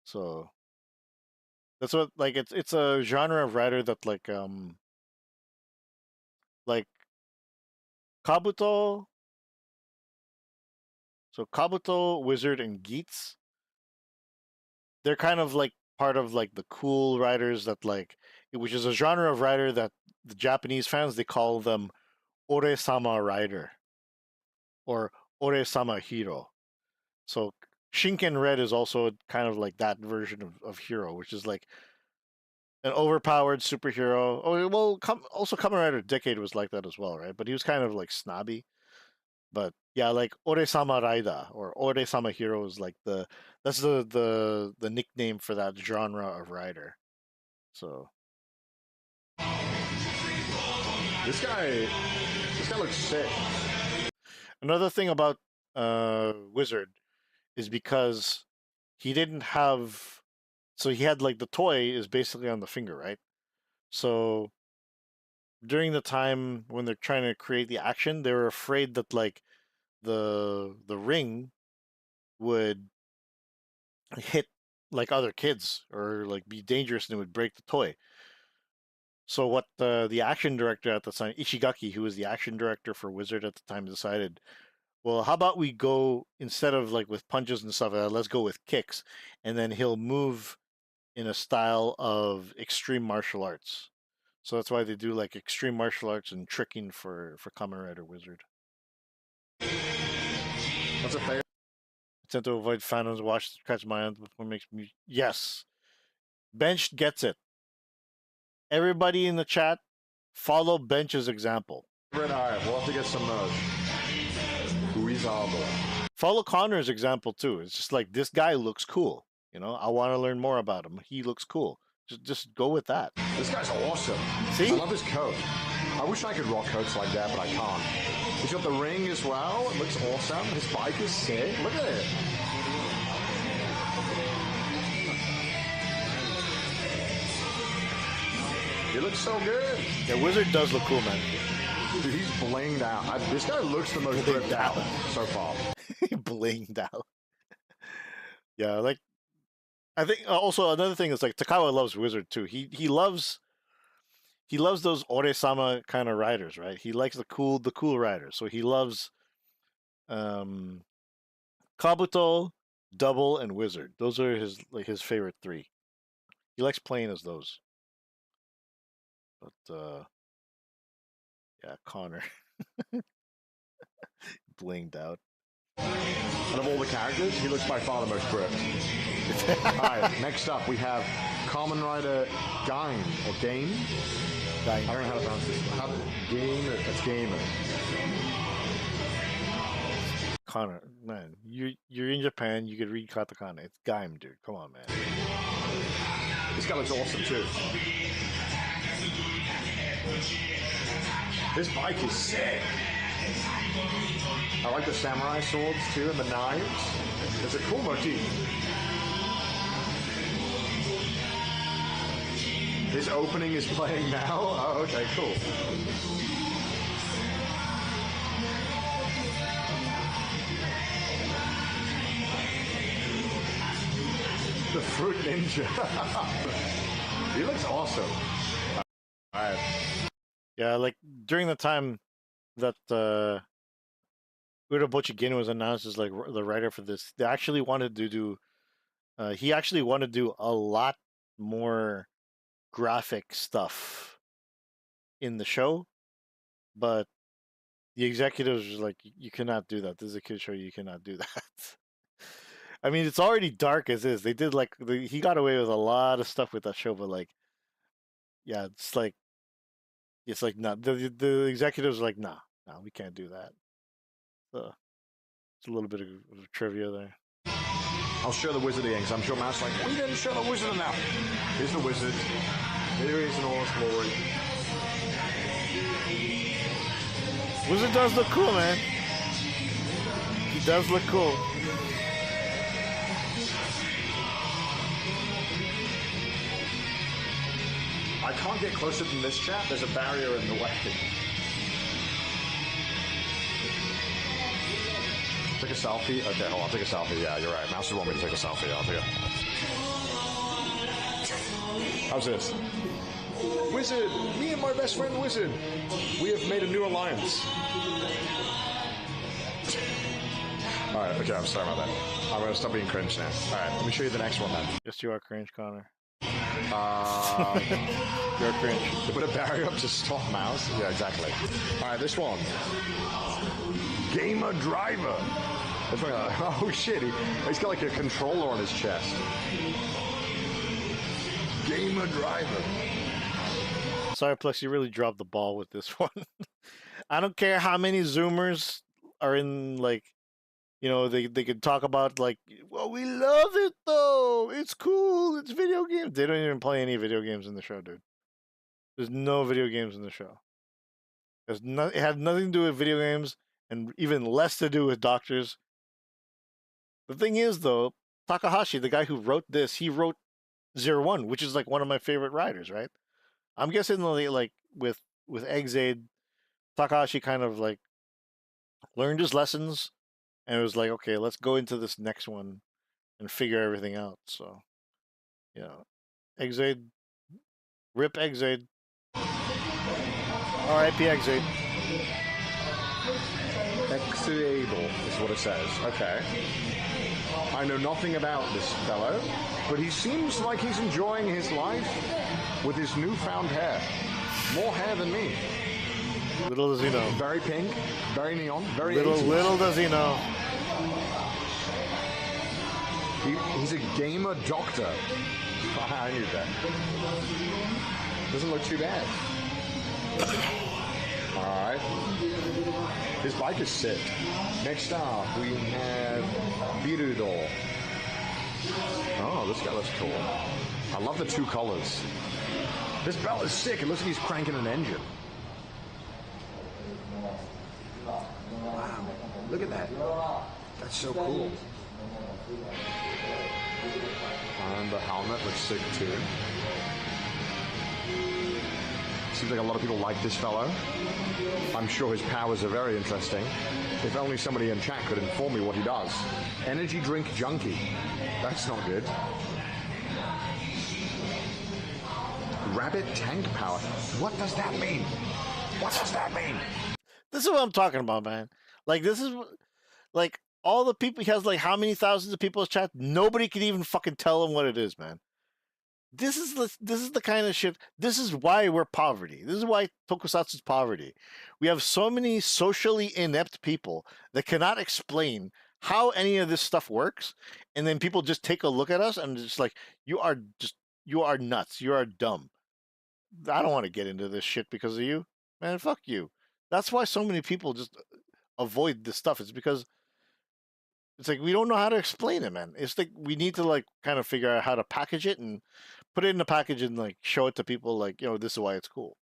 So that's what, like, it's a genre of rider that like Kabuto. So Kabuto, Wizard, and Geats, they're kind of like part of like the cool riders that like, which is a genre of rider that the Japanese fans, they call them Ore-sama rider or Ore-sama hero. So Shinken Red is also kind of like that version of hero, which is like an overpowered superhero. Oh well, also Kamen Rider Decade was like that as well, right? But he was kind of like snobby. But yeah, like Ore-sama Rider or Ore-sama hero is like that's the nickname for that genre of rider. So This guy looks sick. another thing about Wizard is because he didn't have, so he had like the toy is basically on the finger, right? So during the time when they're trying to create the action, they were afraid that like the ring would hit like other kids or like be dangerous and it would break the toy. So what the action director at the time, Ishigaki, who was the action director for Wizard at the time, decided, well, how about we go, instead of like with punches and stuff, let's go with kicks, and then he'll move in a style of extreme martial arts. So that's why they do like extreme martial arts and tricking for Kamen Rider Wizard. What's a favorite? Attempt to avoid fandoms, watch catch my eye before it makes me. Yes, Benched gets it. Everybody in the chat, follow Bench's example. All right, we'll have to get some Uizaba. Follow Connor's example too. It's just like, this guy looks cool. You know, I want to learn more about him. He looks cool. Just go with that. This guy's awesome. See? I love his coat. I wish I could rock coats like that, but I can't. He's got the ring as well. It looks awesome. His bike is sick. Look at it. He looks so good. Yeah, Wizard does look cool, man. Dude, he's blinged out. This guy looks the most blinged out so far. Blinged out. Yeah, like I think also another thing is like Takawa loves Wizard too. He loves those Ore-sama kind of riders, right? He likes the cool riders. So he loves Kabuto, Double, and Wizard. Those are his favorite three. He likes playing as those. But yeah, Connor. Blinged out. And of all the characters, he looks by far the most ripped. Alright, next up we have Kamen Rider Gaim, or Game. I don't know how to pronounce this. It's Gamer. Connor, man, you're in Japan, you could read katakana. It's Gaim, dude. Come on, man. This guy looks awesome too. This bike is sick. I like the samurai swords too and the knives. It's a cool motif. His opening is playing now? Oh, okay, cool. The Fruit Ninja. He looks awesome. Alright. Yeah, like during the time that Urobuchi Gin was announced as like the writer for this, they actually wanted to do he actually wanted to do a lot more graphic stuff in the show, but the executives was like, you cannot do that. This is a kid show, you cannot do that. I mean, it's already dark as is. They did like he got away with a lot of stuff with that show, but like, yeah, it's like not the executives are like, nah, we can't do that. So it's a little bit of trivia there. I'll show the wizard again, because I'm sure Matt's like, we didn't show the wizard enough. Here's the wizard. Here he is in all his glory. Wizard does look cool, man. He does look cool. I can't get closer than this chap. There's a barrier in the way. Take a selfie? Okay, hold on. Take a selfie. Yeah, you're right. Mouse would want me to take a selfie. I'll take it. How's this? Wizard! Me and my best friend Wizard! We have made a new alliance. Alright, okay, I'm sorry about that. I'm gonna stop being cringe now. Alright, let me show you the next one then. Yes, you are cringe, Connor. You're cringe. They put a barrier up to stop Mouse? Yeah, exactly. Alright, this one. Gamer Driver. This one, oh shit, he's got like a controller on his chest. Gamer Driver. Sorry, Plex, you really dropped the ball with this one. I don't care how many Zoomers are in, like, you know, they could talk about, like, well, we love it, though. It's cool. It's video games. They don't even play any video games in the show, dude. There's no video games in the show. It had nothing to do with video games and even less to do with doctors. The thing is, though, Takahashi, the guy who wrote this, he wrote 01, which is, like, one of my favorite writers, right? I'm guessing, like, with Exade, Takahashi kind of, like, learned his lessons and it was like, okay, let's go into this next one and figure everything out. So, you know, Exade, rip Exade. R.I.P. Exade. Exable is what it says. Okay. I know nothing about this fellow, but he seems like he's enjoying his life with his newfound hair. More hair than me. Little does he know. Very pink, very neon, very little does he know. He's a gamer doctor. I knew that. Doesn't look too bad. Alright. His bike is sick. Next up, we have Birudo. Oh, this guy looks cool. I love the two colors. This belt is sick. It looks like he's cranking an engine. Wow. Look at that. That's so cool. And the helmet looks sick too. Seems like a lot of people like this fellow. I'm sure his powers are very interesting. If only somebody in chat could inform me what he does. Energy drink junkie. That's not good. Rabbit tank power. What does that mean? What does that mean? This is what I'm talking about, man. Like, this is like all the people he has, like how many thousands of people in chat. Nobody can even fucking tell him what it is, man. This is the kind of shit. This is why we're poverty. This is why tokusatsu is poverty. We have so many socially inept people that cannot explain how any of this stuff works, and then people just take a look at us and just like, you are nuts. You are dumb. I don't want to get into this shit because of you, man. Fuck you. That's why so many people just avoid this stuff. It's because it's like we don't know how to explain it, man. It's like we need to like kind of figure out how to package it and put it in a package and like show it to people, like, you know, this is why it's cool,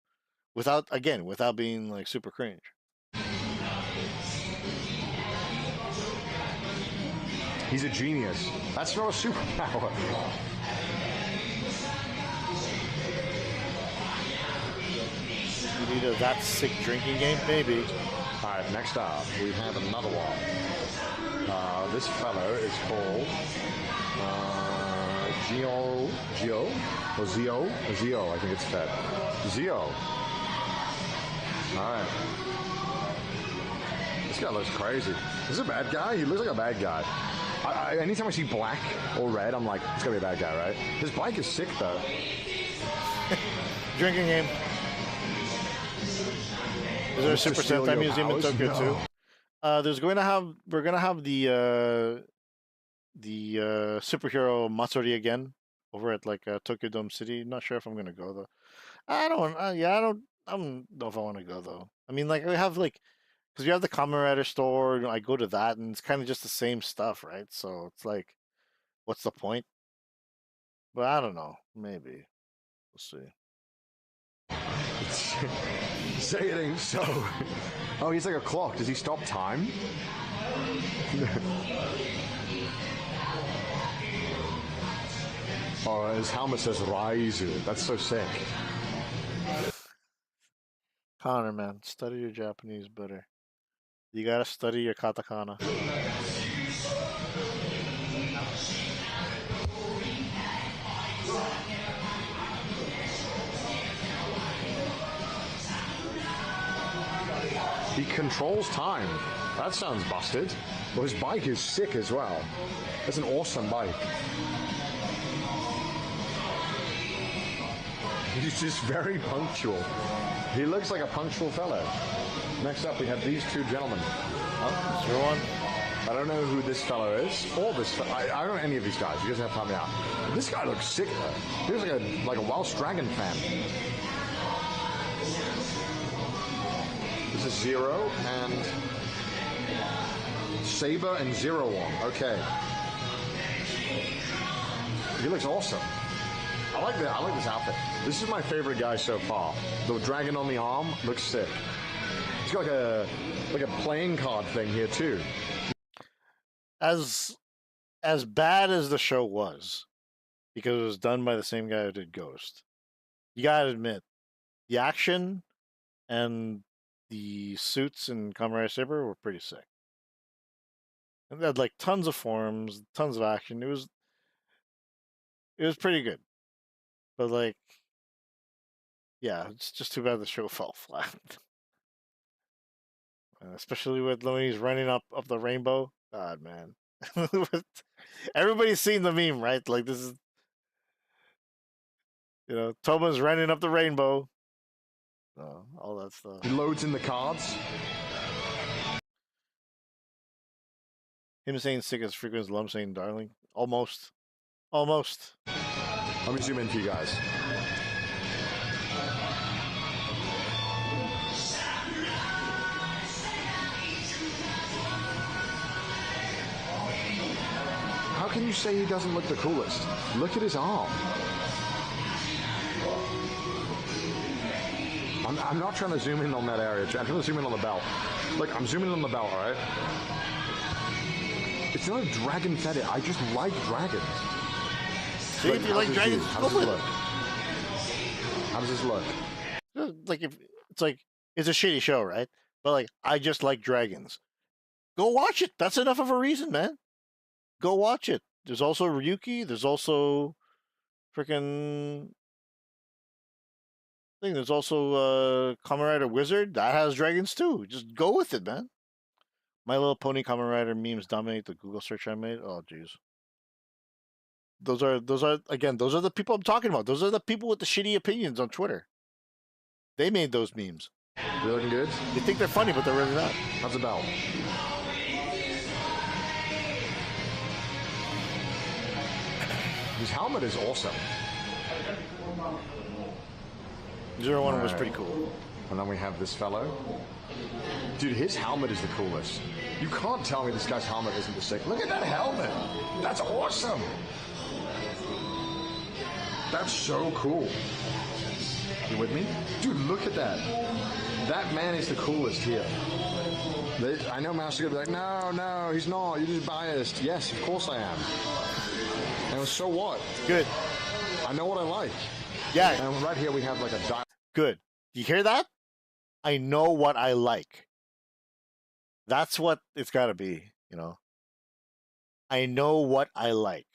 without being like super cringe. He's a genius. That's not a superpower. You need a that sick drinking game, maybe. All right, next up, we have another one. This fellow is called Zio, I think it's fed. Zio. All right. This guy looks crazy. This is a bad guy? He looks like a bad guy. Anytime I see black or red, I'm like, it's gonna be a bad guy, right? His bike is sick, though. Drinking game. Is there a Super Sentai museum in Tokyo too? We're gonna have the superhero Matsuri again over at like Tokyo Dome City. Not sure if I'm gonna go though. I don't know if I want to go though. I mean, like we have like, because we have the Kamen Rider store. You know, I go to that, and it's kind of just the same stuff, right? So it's like, what's the point? But I don't know. Maybe we'll see. Say it ain't so. Oh, he's like a clock. Does he stop time? Oh, his helmet says Raizu. That's so sick. Connor, man, study your Japanese better. You gotta study your katakana. He controls time. That sounds busted. Well, his bike is sick as well. That's an awesome bike. He's just very punctual. He looks like a punctual fellow. Next up, we have these two gentlemen. Oh, is there one? I don't know who this fellow is, or this. I don't know any of these guys. You guys have to help me out. But this guy looks sick though. He looks like a Welsh Dragon fan. This is Zero and Saber and Zero One. Okay. He looks awesome. I like this outfit. This is my favorite guy so far. The dragon on the arm looks sick. He's got like a playing card thing here too. As bad as the show was, because it was done by the same guy who did Ghost, you gotta admit, the action and the suits in Kamen Rider Saber were pretty sick. And they had like tons of forms, tons of action. It was pretty good. But like, yeah, it's just too bad the show fell flat. Especially when he's running up the rainbow. God, man. Everybody's seen the meme, right? Like, this is, you know, Toma's running up the rainbow. All that stuff. He loads in the cards. Him saying sick as frequent as Lum saying darling. Almost. Almost. Let me zoom in for you guys. How can you say he doesn't look the coolest? Look at his arm. I'm not trying to zoom in on that area. I'm trying to zoom in on the belt. Look, I'm zooming in on the belt, alright? It's not a dragon fetish. I just like dragons. See, if you like dragons, how does this look? How does this look? like if it's like it's a shitty show, right? But like I just like dragons. Go watch it. That's enough of a reason, man. Go watch it. There's also Ryuki. There's also freaking thing. There's also Kamen Rider Wizard that has dragons too. Just go with it, man. My Little Pony Kamen Rider memes dominate the Google search I made. Oh, jeez. Those are the people I'm talking about. Those are the people with the shitty opinions on Twitter. They made those memes. You looking good? You think they're funny, but they're really not. How's the belt? His helmet is awesome. 01 was pretty cool. And then we have this fellow. Dude, his helmet is the coolest. You can't tell me this guy's helmet isn't the sick. Look at that helmet. That's awesome. That's so cool. You with me? Dude, look at that. That man is the coolest here. I know Mouse is going to be like, no, he's not. You're just biased. Yes, of course I am. And so what? Good. I know what I like. Yeah. And right here we have like a dot. Good. You hear that? I know what I like. That's what it's got to be, you know. I know what I like.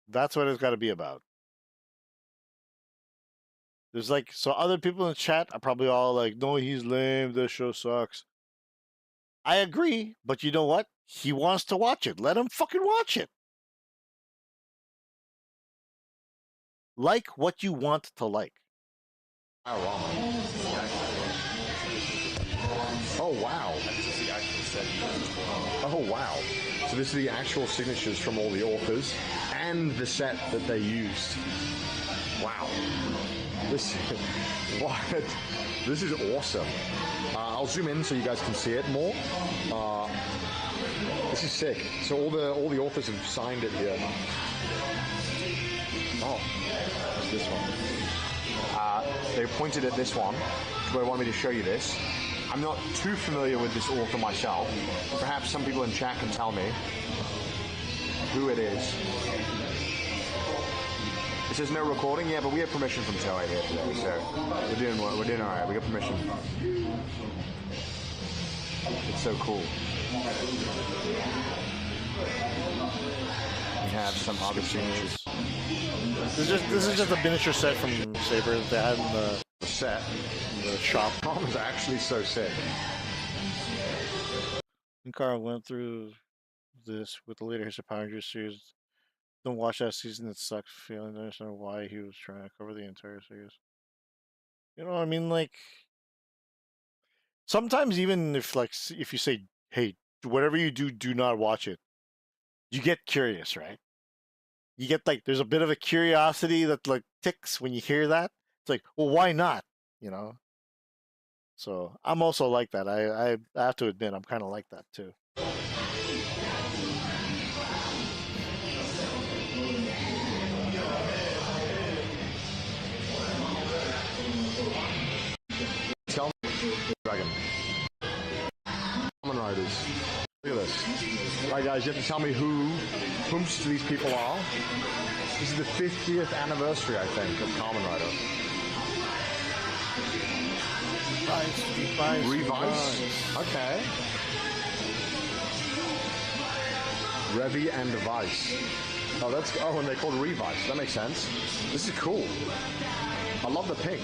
That's what it's got to be about. There's like, so other people in the chat are probably all like, no, he's lame. This show sucks. I agree, but you know what? He wants to watch it. Let him fucking watch it. Like what you want to like. Oh, wow. Oh, wow. So this is the actual signatures from all the authors and the set that they used. Wow. What? This is awesome. I'll zoom in so you guys can see it more. This is sick. So all the authors have signed it here. Oh, it's this one. They pointed at this one, where they wanted me to show you this. I'm not too familiar with this author myself. Perhaps some people in chat can tell me who it is. It says no recording, yeah, but we have permission from Toei here today, so we're doing all right. We got permission. It's so cool. We have some other signatures. This is just a miniature set from Saber that they had in the set, in the shop. That was actually so sick. And Carl went through this with the later history of Power Rangers series. Don't watch that season, it sucks. Failing to understand why he was trying to cover the entire series. You know what I mean? Like, sometimes even if you say, hey, whatever you do, do not watch it, you get curious, right? You get like, there's a bit of a curiosity that like ticks when you hear that. It's like, well, why not? You know? So I'm also like that. I have to admit, I'm kind of like that too. Tell me, Dragon. Kamen Riders. Look at this. Alright guys, you have to tell me whomst these people are. This is the 50th anniversary, I think, of Kamen Rider. Revice. Okay. Revy and Vice. And they're called Revice. That makes sense. This is cool. I love the pink.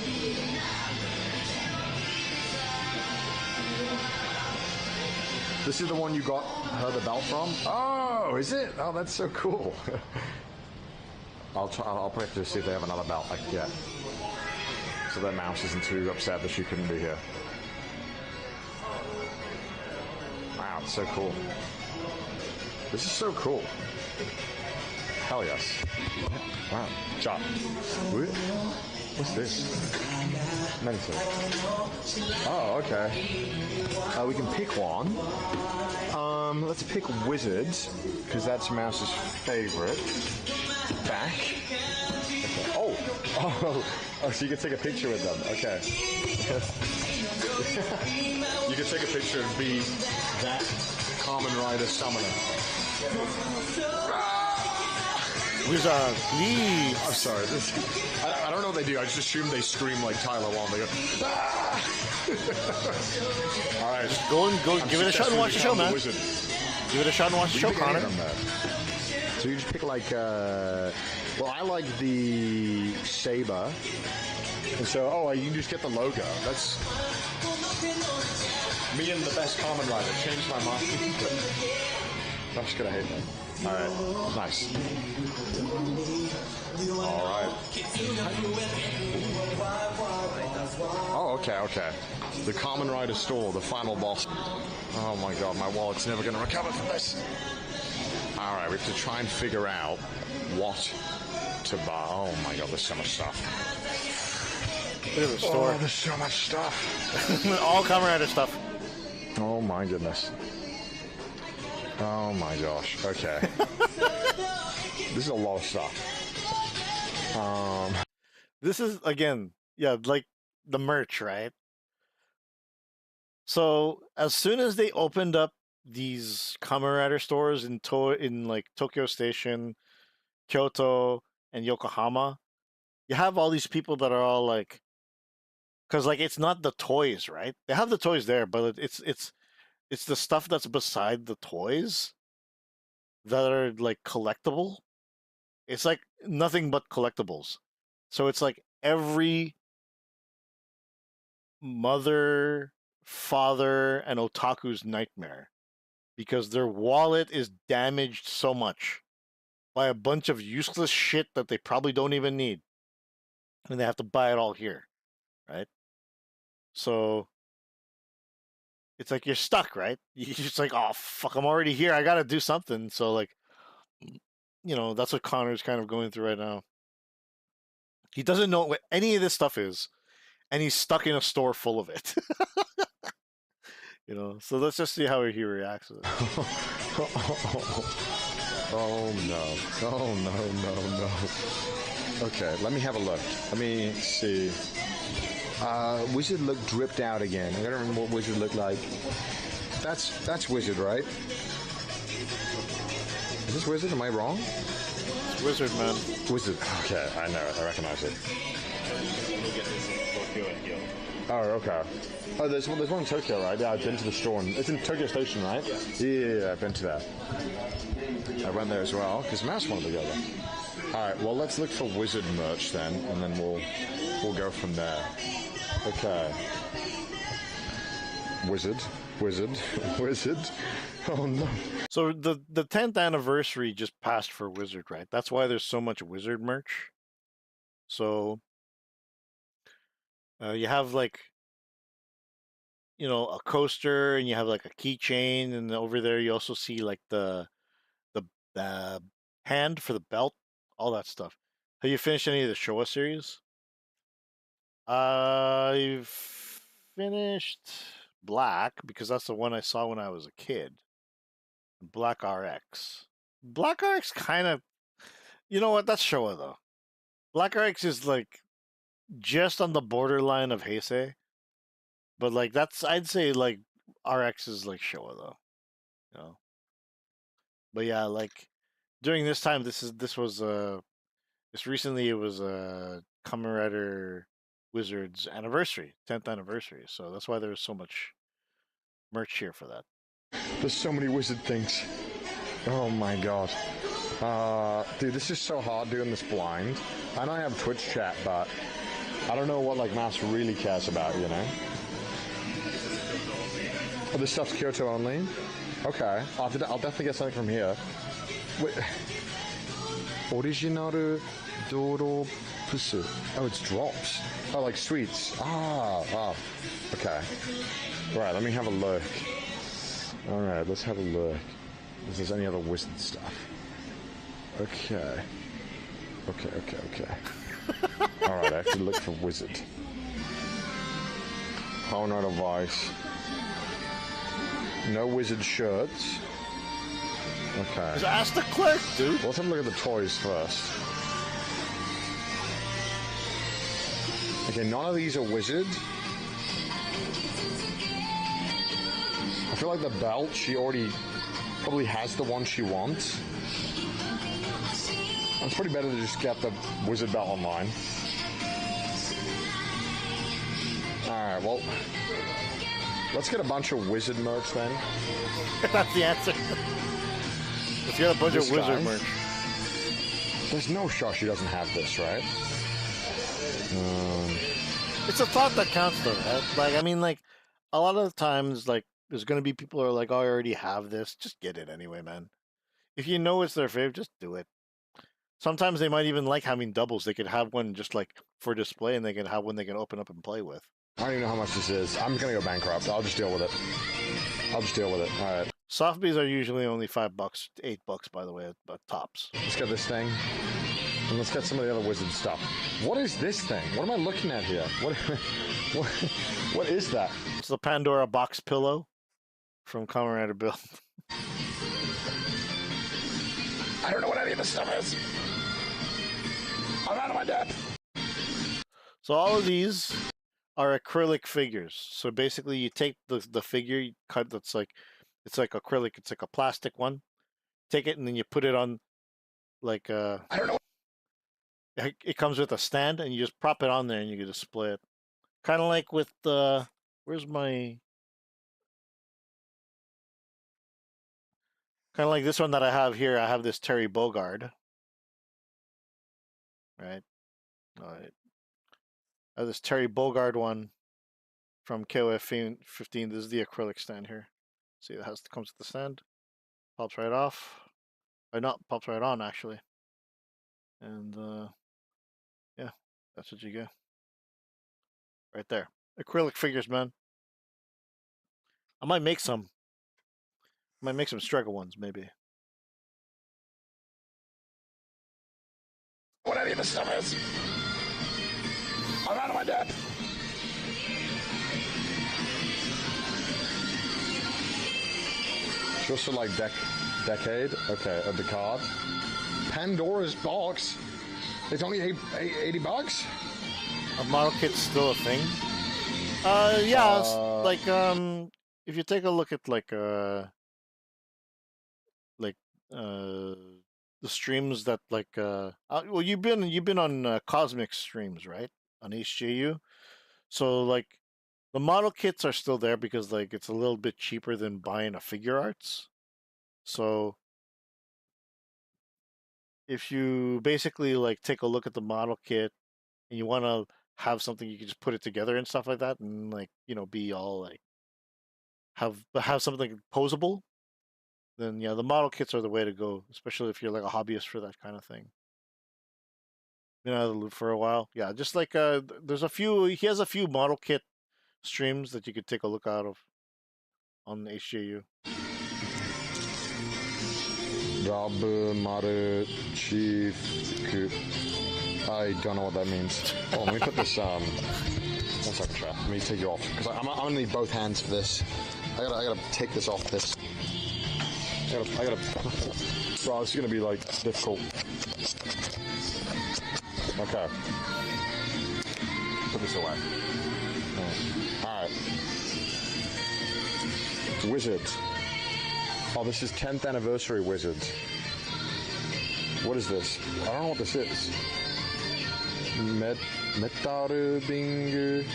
This is the one you got her the belt from? Oh, is it? Oh, that's so cool. I'll probably have to see if they have another belt I can get. So that Mouse isn't too upset that she couldn't be here. Wow, it's so cool. This is so cool. Hell yes. Wow. Chop. What's this? Medicine. Oh, okay. We can pick one. Let's pick Wizards, because that's Mouse's favorite. Back. Okay. Oh, so you can take a picture with them. Okay. You can take a picture and be that Kamen Rider summoner. Wizard, please. I'm sorry. I don't know what they do. I just assume they scream like Tyler while they go. Ah! All right, Go give it a shot and watch the show, man. Wizard. Give it a shot and watch the show, You pick any Connor. of them, so you just pick like, well, I like the saber, and so you can just get the logo. That's me and the best Kamen Rider. Changed my mind. I'm just gonna hate that. All right, nice. All right. Oh, okay. The Kamen Rider store, the final boss. Oh my god, my wallet's never gonna recover from this. All right, we have to try and figure out what to buy. Oh my god, there's so much stuff. Look at the store. Oh, there's so much stuff. All Kamen Rider stuff. Oh my goodness. Oh my gosh. Okay. This is a lot of stuff. This is again, like the merch, right? So as soon as they opened up these Kamen Rider stores in like Tokyo Station, Kyoto, and Yokohama, you have all these people that are all like, because like it's not the toys, right? They have the toys there, but it's the stuff that's beside the toys that are like collectible. It's like nothing but collectibles. So it's like every mother, father, and otaku's nightmare, because their wallet is damaged so much by a bunch of useless shit that they probably don't even need, and they have to buy it all here, right? So it's like you're stuck, right? You're just like, oh fuck, I'm already here. I gotta do something. So like, that's what Connor's kind of going through right now. He doesn't know what any of this stuff is, and he's stuck in a store full of it. So let's just see how he reacts to it. Oh no. Okay, let me have a look. Let me see. Wizard looked dripped out again. I don't remember what Wizard looked like. That's Wizard, right? Is this Wizard? Am I wrong? It's Wizard, man. Wizard. Okay, I know it. I recognize it. Oh, okay. Oh, there's one in Tokyo, right? Yeah, I've been to the store. It's in Tokyo Station, right? Yeah, I've been to that. I went there as well, because Mouse wanted to go there. Alright, well, let's look for Wizard merch then, and then we'll go from there. Okay. Wizard. Oh, no. So the 10th anniversary just passed for Wizard, right? That's why there's so much Wizard merch. So you have like, a coaster, and you have like a keychain, and over there you also see like the hand for the belt, all that stuff. Have you finished any of the Showa series? I've finished Black, because that's the one I saw when I was a kid. Black RX. Black RX kind of, you know what? That's Showa though. Black RX is like just on the borderline of Heisei, but like I'd say like RX is like Showa though. But yeah, like during this time, this recently it was Kamen Rider Wizard's anniversary, 10th anniversary. So that's why there's so much merch here for that. There's so many Wizard things. Oh my god. Dude, this is so hard doing this blind. I know I have Twitch chat, but I don't know what like Mouse really cares about, Oh, this stuff's Kyoto only? Okay. I'll definitely get something from here. Wait. Original Doro Pusu. Oh, it's drops. Oh, like sweets. Okay. Right, let me have a look. Alright, let's have a look. If there's any other Wizard stuff. Okay. Alright, I have to look for Wizard. Kamen Rider Vice. No Wizard shirts. Okay. Just ask the clerk, dude. Let's have a look at the toys first. Okay, none of these are Wizard. I feel like the belt, she already probably has the one she wants. It's pretty better to just get the wizard belt online. Alright, well, let's get a bunch of wizard merch then. That's the answer. Let's get a bunch of wizard merch. There's no shot she doesn't have this, right? It's a thought that counts, though, right? Like, I mean, like, a lot of the times, like, there's going to be people who are like, oh, I already have this. Just get it anyway, man. If you know it's their favorite, just do it. Sometimes they might even like having doubles. They could have one just, like, for display, and they can have one they can open up and play with. I don't even know how much this is. I'm going to go bankrupt. I'll just deal with it. All right. Softbees are usually only $5, $8, by the way, at tops. Let's get this thing. And let's get some of the other wizard stuff. What is this thing? What am I looking at here? What is that? It's the Pandora box pillow from Kamen Rider Build. I don't know what any of this stuff is. I'm out of my depth. So all of these are acrylic figures. So basically you take the figure, you cut that's like, it's like acrylic, it's like a plastic one. Take it and then you put it on like I don't know. It comes with a stand and you just prop it on there and you can display it. Kind of like with the, where's my, kind of like this one that I have here. I have this Terry Bogard. Right. All right. I have this Terry Bogard one from KOF 15. This is the acrylic stand here. See, it comes with the stand. Pops right off. Or not, pops right on actually. And yeah, that's what you get. Right there. Acrylic figures, man. I might make some. I might make some Strega ones, maybe. What any of this stuff is. I'm out of my depth. Just for like decade. Okay, of the card. Pandora's box. It's only $80. A model kit's still a thing. Yeah, like if you take a look at like the streams that like well you've been on Cosmic streams, right? On HJU. So like the model kits are still there because like it's a little bit cheaper than buying a figure arts. So if you basically like take a look at the model kit and you want to have something, you can just put it together and stuff like that, and like, you know, be all like have something posable, then yeah, the model kits are the way to go, especially if you're like a hobbyist for that kind of thing. Been out of the loop for a while. Yeah, just like there's a few, he has a few model kit streams that you could take a look out of on HJU. Rob Maru Chief. I don't know what that means. Oh, let me put this. 1 second, chat. Let me take you off because I'm gonna need both hands for this. I gotta take this off. This. I gotta. Bro, this is gonna be like difficult. Okay. Put this away. All right. Wizards. Oh, this is 10th anniversary Wizards. What is this? I don't know what this is. Metaru Bingu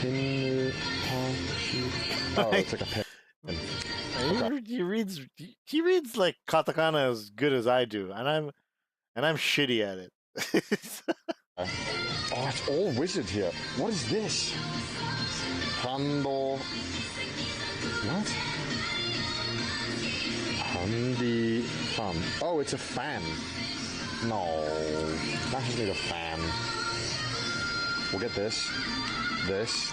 Pin. Oh, it's like a pen. Okay. He reads like katakana as good as I do, and I'm shitty at it. Oh, it's all wizard here. What is this? Handle. What? Handy fan. Oh, it's a fan. No, that just need a fan. We'll get this. This.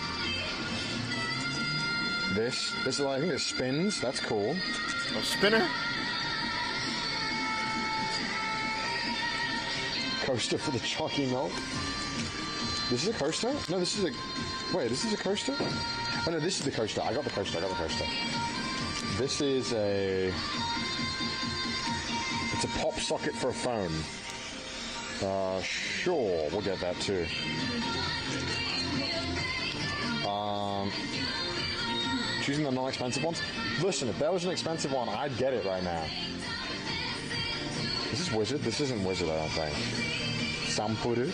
I think it spins. That's cool. A spinner? Coaster for the chalky milk. This is a coaster? No, this is a... Wait, this is a coaster? Oh, no, this is the coaster. I got the coaster. This is a... It's a pop socket for a phone. Sure, we'll get that too. Choosing the non-expensive ones? Listen, if there was an expensive one, I'd get it right now. Is this Wizard? This isn't Wizard, I don't think. Sampuru?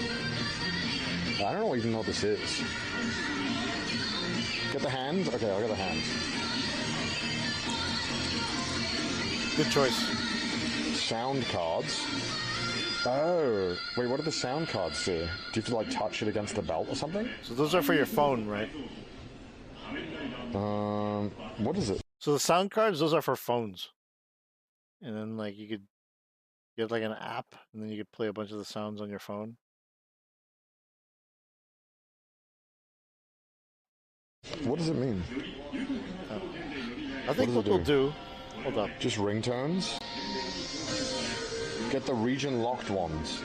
I don't even know what this is. Get the hands? Okay, I'll get the hands. Good choice. Sound cards. Oh, wait, what do the sound cards do? Do you have to like touch it against the belt or something? So those are for your phone, right? What is it? So the sound cards, those are for phones. And then like you could get like an app, and then you could play a bunch of the sounds on your phone. What does it mean? I think what we'll do. Hold up. Just ringtones? Get the region locked ones.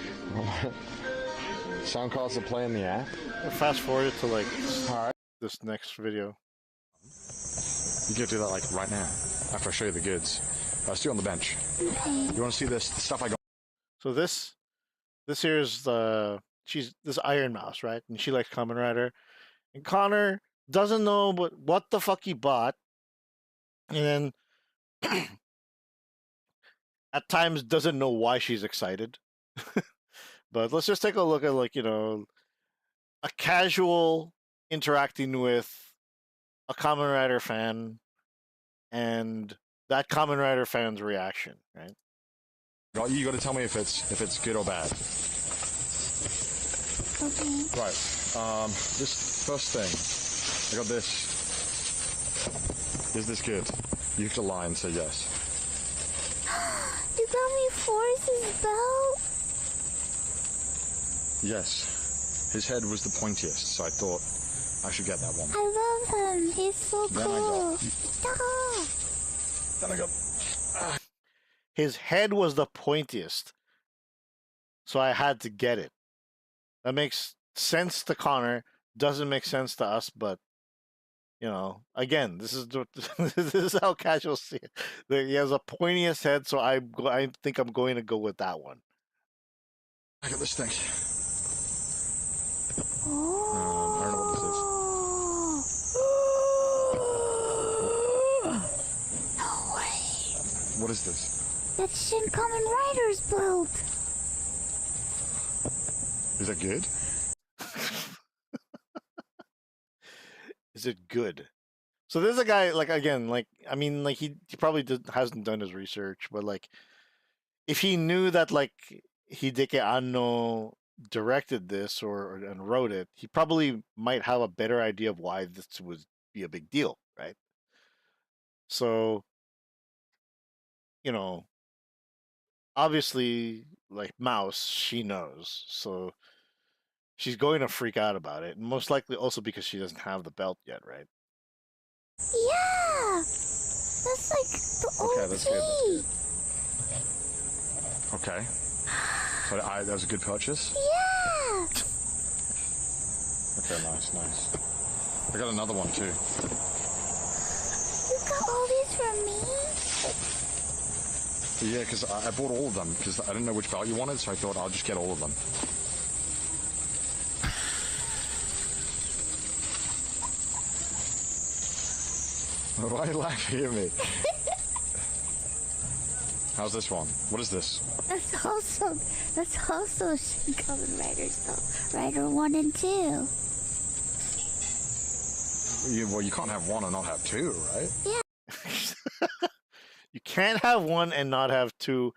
Sound cards that play in the app. Fast forward it to like Alright. this next video. You can do that like right now. After I show you the goods. Stay on the bench. You want to see this the stuff I got? So this here is this Iron Mouse, right? And she likes Kamen Rider. And Connor doesn't know what the fuck he bought. And then at times doesn't know why she's excited. But let's just take a look at like, you know, a casual interacting with a Kamen Rider fan and that Kamen Rider fan's reaction, right? You got to tell me if it's good or bad. Okay. Right. This first thing, I got this. Is this good? You have to lie and say yes. You got me Forrest's belt? Yes. His head was the pointiest, so I thought I should get that one. I love him. He's so Then cool. Then I got His head was the pointiest, so I had to get it. That makes sense to Connor, doesn't make sense to us, but you know, again, this is this is how casuals see it. He has a pointiest head, so I think I'm going to go with that one. I got this thing. Oh. I don't know what this is. No way. What is this? That's Shin Kamen Rider's belt. Is that good? Is it good? So there's a guy, like, again, like, I mean, like, he probably hasn't done his research, but like, if he knew that like Hideki Anno directed this and wrote it, he probably might have a better idea of why this would be a big deal, right? So, you know, obviously, like Mouse, she knows, so she's going to freak out about it, and most likely also because she doesn't have the belt yet, right? Yeah. That's like the Okay, OG. that's good. Okay. But that was a good purchase? Yeah. Okay, nice. I got another one too. You got all these from me? Yeah, because I bought all of them because I didn't know which belt you wanted, so I thought I'll just get all of them. Why are you laughing at me? How's this one? What is this? That's also Shin Kamen Rider's belt. Rider 1 and 2. Well, you can't have one and not have two, right? Yeah. You can't have one and not have two.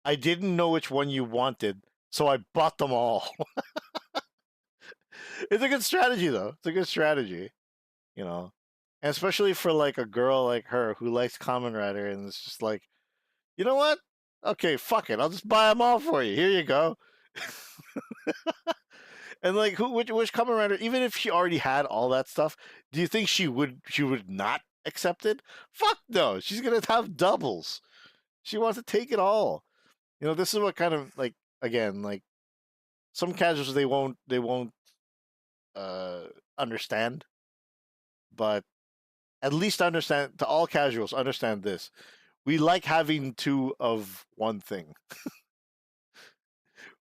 I didn't know which one you wanted, so I bought them all. It's a good strategy, though. It's a good strategy, you know, and especially for like a girl like her who likes Kamen Rider, and it's just like, you know what? Okay, fuck it. I'll just buy them all for you. Here you go. And like, which Kamen Rider? Even if she already had all that stuff, do you think she would not accept it? Fuck no. She's gonna have doubles. She wants to take it all. You know, this is what kind of like, again, like some casuals they won't understand, but at least understand, to all casuals, understand this. We like having two of one thing.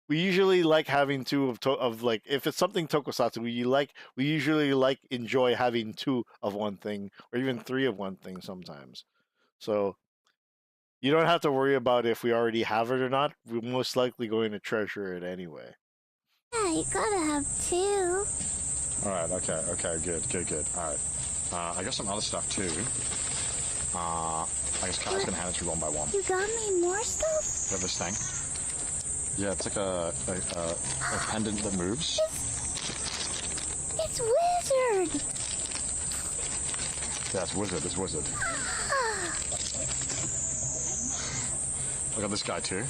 We usually like having two of like, if it's something tokusatsu, we usually enjoy having two of one thing, or even three of one thing sometimes. So You don't have to worry about if we already have it or not. We're most likely going to treasure it anyway. Yeah, you gotta have two. Alright, okay, good. Alright. I got some other stuff too. I guess Carl's gonna hand it to you one by one. You got me more stuff? You have this thing. Yeah, it's like a pendant that moves. It's Wizard! Yeah, it's Wizard. I got this guy too.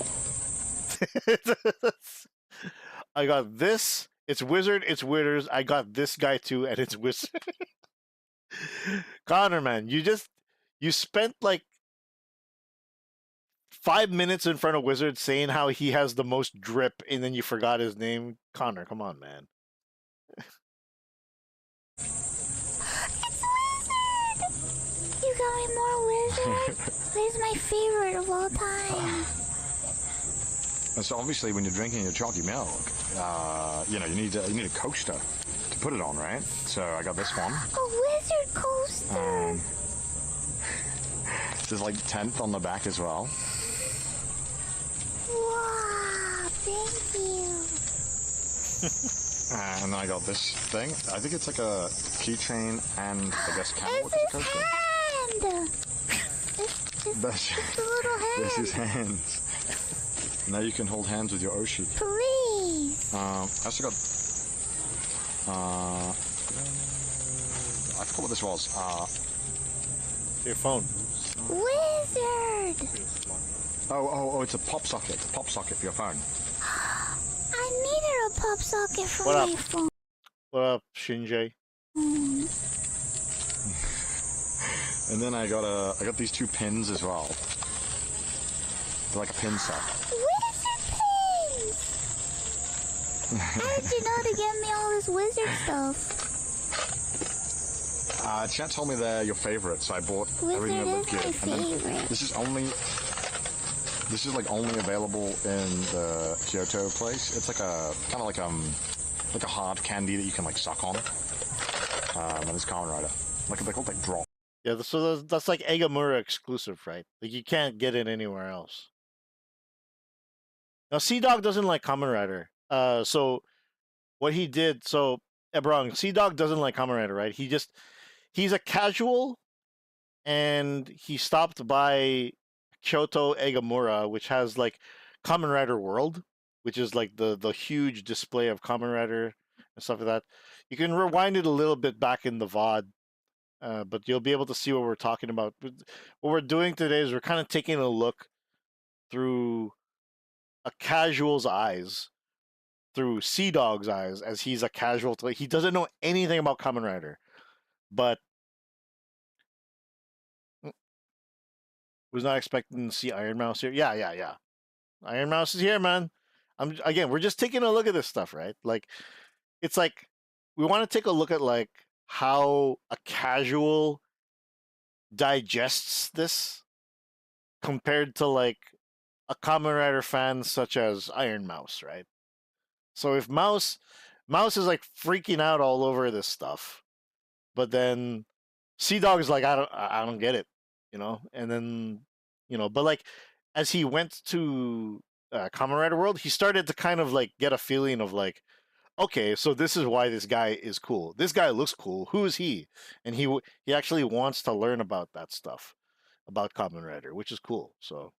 I got this. It's Wizard. It's Witters. I got this guy too, and it's Wizard. Connor, man, you spent like 5 minutes in front of Wizard saying how he has the most drip, and then you forgot his name. Connor, come on, man. It's Wizard! You got me more Wizard? He's my favorite of all time. And so obviously when you're drinking your chalky milk, you know, you need a coaster to put it on, right? So I got this one. A Wizard coaster! There's like 10th on the back as well. Wow, thank you. And then I got this thing. I think it's like a keychain and I guess camel It's his coaster. hand! It's the little hand. This is hands. Now you can hold hands with your Oshi. Please. I also got. I forgot what this was. Your phone. Wizard! Oh, it's a pop socket. Pop socket for your phone. I needed a pop socket for What up? my phone. What up, Shinjay? And then I got these 2 pins as well. They're like a pin set. Wizard pins! How did you know to get me all this wizard stuff? Chat told me they're your favorite, so I bought everything that looked good. Wizard is my favorite. This is like only available in the Kyoto place. It's like a kind of like a hard candy that you can like suck on. And it's Kamen Rider. They're called like drop. Yeah, so that's like Egamura exclusive, right? Like you can't get it anywhere else. Now, Sea-Dog doesn't like Kamen Rider. So what he did, Ebron, Sea-Dog doesn't like Kamen Rider, right? He's a casual, and he stopped by Kyoto Egamura, which has like Kamen Rider World, which is like the huge display of Kamen Rider and stuff like that. You can rewind it a little bit back in the VOD, but you'll be able to see what we're talking about. What we're doing today is we're kind of taking a look through a casual's eyes, through Sea-Dog's eyes, as he's a casual. He doesn't know anything about Kamen Rider, but was not expecting to see Iron Mouse here. Yeah. Iron Mouse is here, man. We're just taking a look at this stuff, right? Like, it's like we want to take a look at like how a casual digests this compared to like a Kamen Rider fan such as Iron Mouse, right? So if Mouse is like freaking out all over this stuff, but then Sea-Dog is like, I don't get it, you know? And then, you know, but like as he went to Kamen Rider World, he started to kind of like get a feeling of like, okay, so this is why this guy is cool. This guy looks cool. Who is he? And he actually wants to learn about that stuff, about Kamen Rider, which is cool. So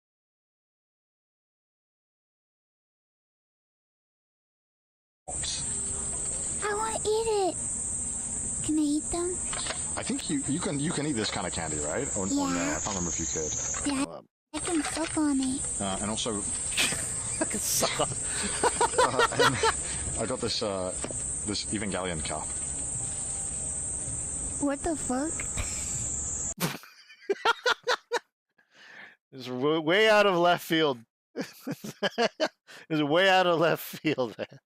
I want to eat it. Can I eat them? I think you can eat this kind of candy, right? Or no? I can't remember if you could. Yeah, I can suck on it. And also, I can suck on. and I got this this Evangelion cup. What the fuck? It's way out of left field. It's way out of left field, man.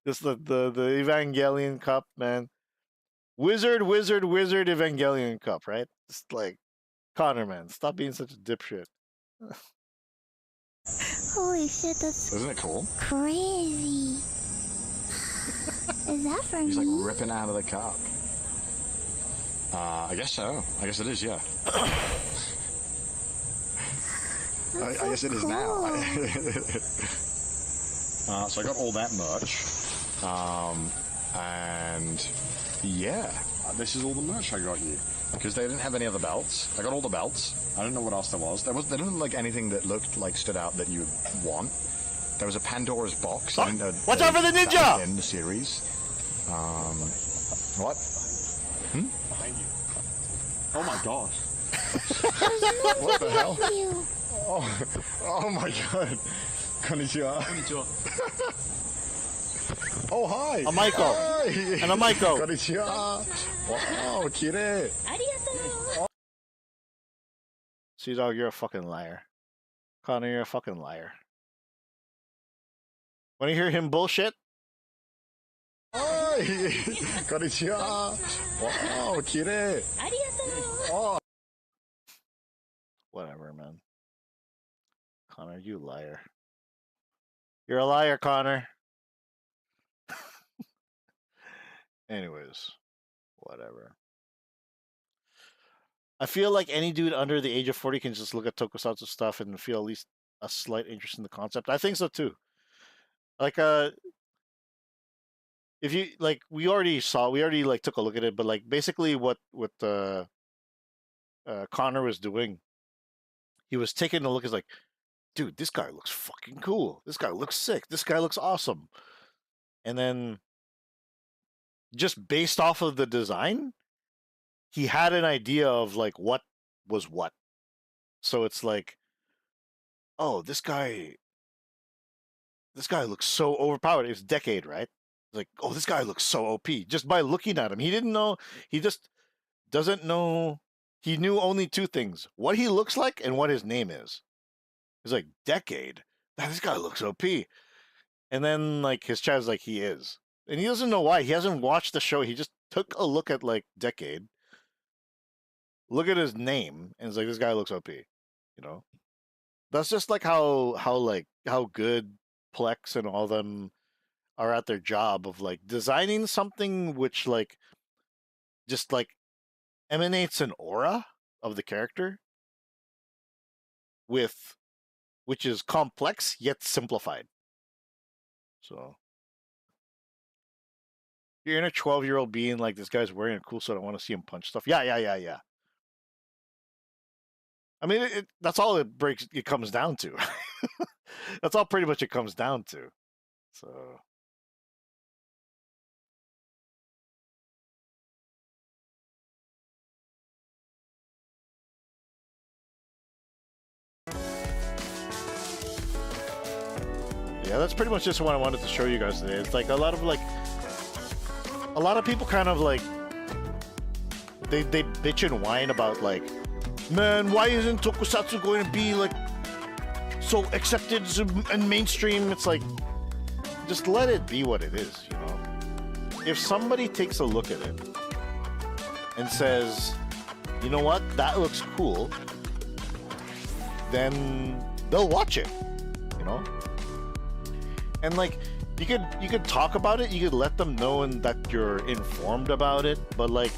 Just the Evangelion cup, man. Wizard Evangelion cup, right? It's like, Connor, man, stop being such a dipshit. Holy shit, that's Isn't it cool? crazy. Is that for He's like me? ripping out of the cup. I guess so. I guess it is, yeah. I guess it is now. So I got all that merch. And yeah, this is all the merch I got you. Because they didn't have any other belts. I got all the belts. I don't know what else there was. There didn't like anything that looked like stood out that you would want. There was a Pandora's box. Oh, watch out for the ninja! In the series. What? Behind you. Oh my gosh. What the hell? You. Oh my god. Konnichiwa. Oh, hi. A Maiko. Hi. And a Maiko. Konnichiwa. Wow, kirei. See, dog, you're a fucking liar. Connor, you're a fucking liar. Want to hear him bullshit? Hi. Konnichiwa. Wow, kirei. Oh. Whatever, man. Connor, you liar. You're a liar, Connor. Anyways, whatever. I feel like any dude under the age of 40 can just look at tokusatsu stuff and feel at least a slight interest in the concept. I think so too. Like if you like we already like took a look at it, but like basically what Connor was doing, he was taking a look, is like, dude, this guy looks fucking cool. This guy looks sick. This guy looks awesome. And then just based off of the design, he had an idea of like what was what. So it's like, oh, this guy looks so overpowered. It's Decade, right? It's like, oh, this guy looks so OP just by looking at him. He didn't know. He just doesn't know. He knew only two things: what he looks like and what his name is. He's like, Decade. This guy looks OP. And then like his chat's like, he is. And he doesn't know why. He hasn't watched the show. He just took a look at like Decade. Look at his name, and it's like, this guy looks OP. You know? That's just like how good Plex and all them are at their job of like designing something which like just like emanates an aura of the character which is complex yet simplified. So your inner 12-year-old being like, this guy's wearing a cool suit, I want to see him punch stuff. Yeah. I mean, that's all it comes down to. That's all pretty much it comes down to. So yeah, that's pretty much just what I wanted to show you guys today. It's like a lot of people kind of like they bitch and whine about like, man, why isn't tokusatsu going to be like so accepted and mainstream? It's like, just let it be what it is, you know? If somebody takes a look at it and says, you know what, that looks cool, then they'll watch it, you know? And like, you could talk about it, you could let them know and that you're informed about it, but like,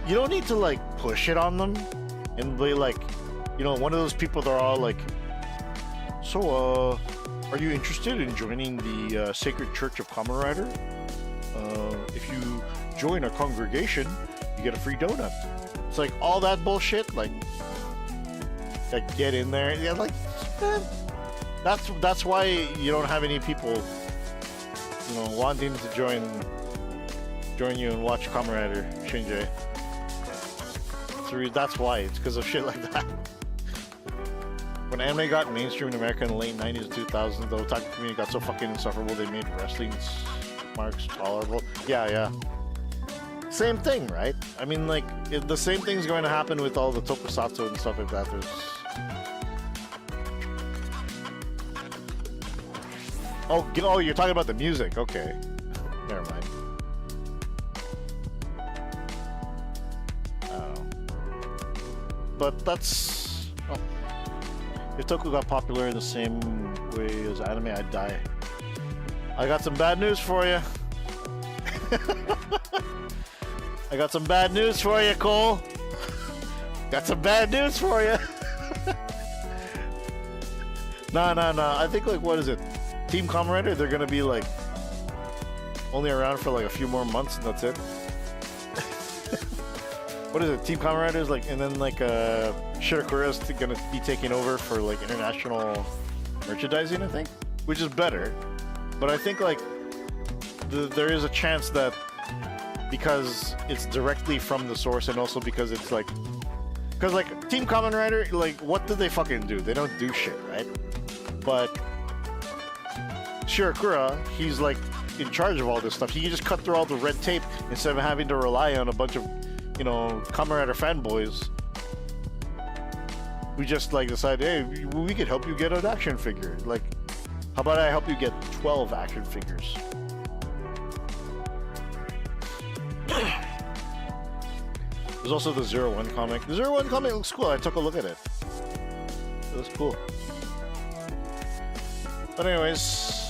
you don't need to like push it on them and be like, you know, one of those people that are all like, so are you interested in joining the Sacred Church of Kamen Rider? If you join our congregation, you get a free donut. It's like all that bullshit, like get in there. Yeah, like, man, that's why you don't have any people, you know, wanting to join you and watch Kamen Rider Shinji. That's why. It's because of shit like that. When anime got mainstream in America in the late 90s and 2000s, the otaku community got so fucking insufferable they made wrestling marks tolerable. Yeah. Same thing, right? I mean, like, the same thing's going to happen with all the tokusatsu and stuff like that. Oh, you're talking about the music. Okay. Never mind. But that's... Oh. If Toku got popular in the same way as anime, I'd die. I got some bad news for you. I got some bad news for you, Cole. Got some bad news for you. Nah. I think like what is it? Team Kamen Rider, they're gonna be like only around for like a few more months and that's it. What is it? Team Kamen Rider is like, and then like Shirakura's gonna be taking over for like international merchandising, I think, which is better. But I think like there is a chance that because it's directly from the source and also because it's like, because like Team Kamen Rider, like what do they fucking do? They don't do shit, right? But Shirakura, he's like in charge of all this stuff. He can just cut through all the red tape instead of having to rely on a bunch of, you know, Kamen Rider fanboys who just like decide, hey, we could help you get an action figure. Like, how about I help you get 12 action figures? There's also the 01 comic. The 01 comic looks cool. I took a look at it. It looks cool. But anyways,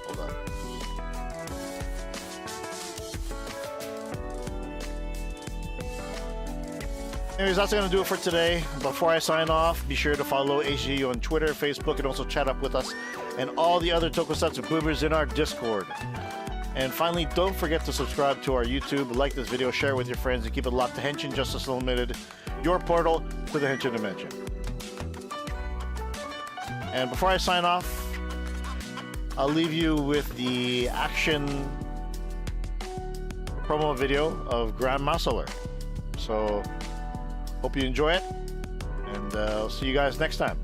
hold on. Anyways, that's going to do it for today. Before I sign off, be sure to follow HJU on Twitter, Facebook, and also chat up with us and all the other tokusatsu boomers in our Discord. And finally, don't forget to subscribe to our YouTube, like this video, share it with your friends, and keep it locked to Henshin Justice Unlimited, your portal to the Henshin Dimension. And before I sign off, I'll leave you with the action promo video of Grand Master. So, hope you enjoy it, and I'll see you guys next time.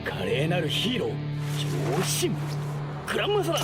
華麗なるヒーロー超新グランマサラ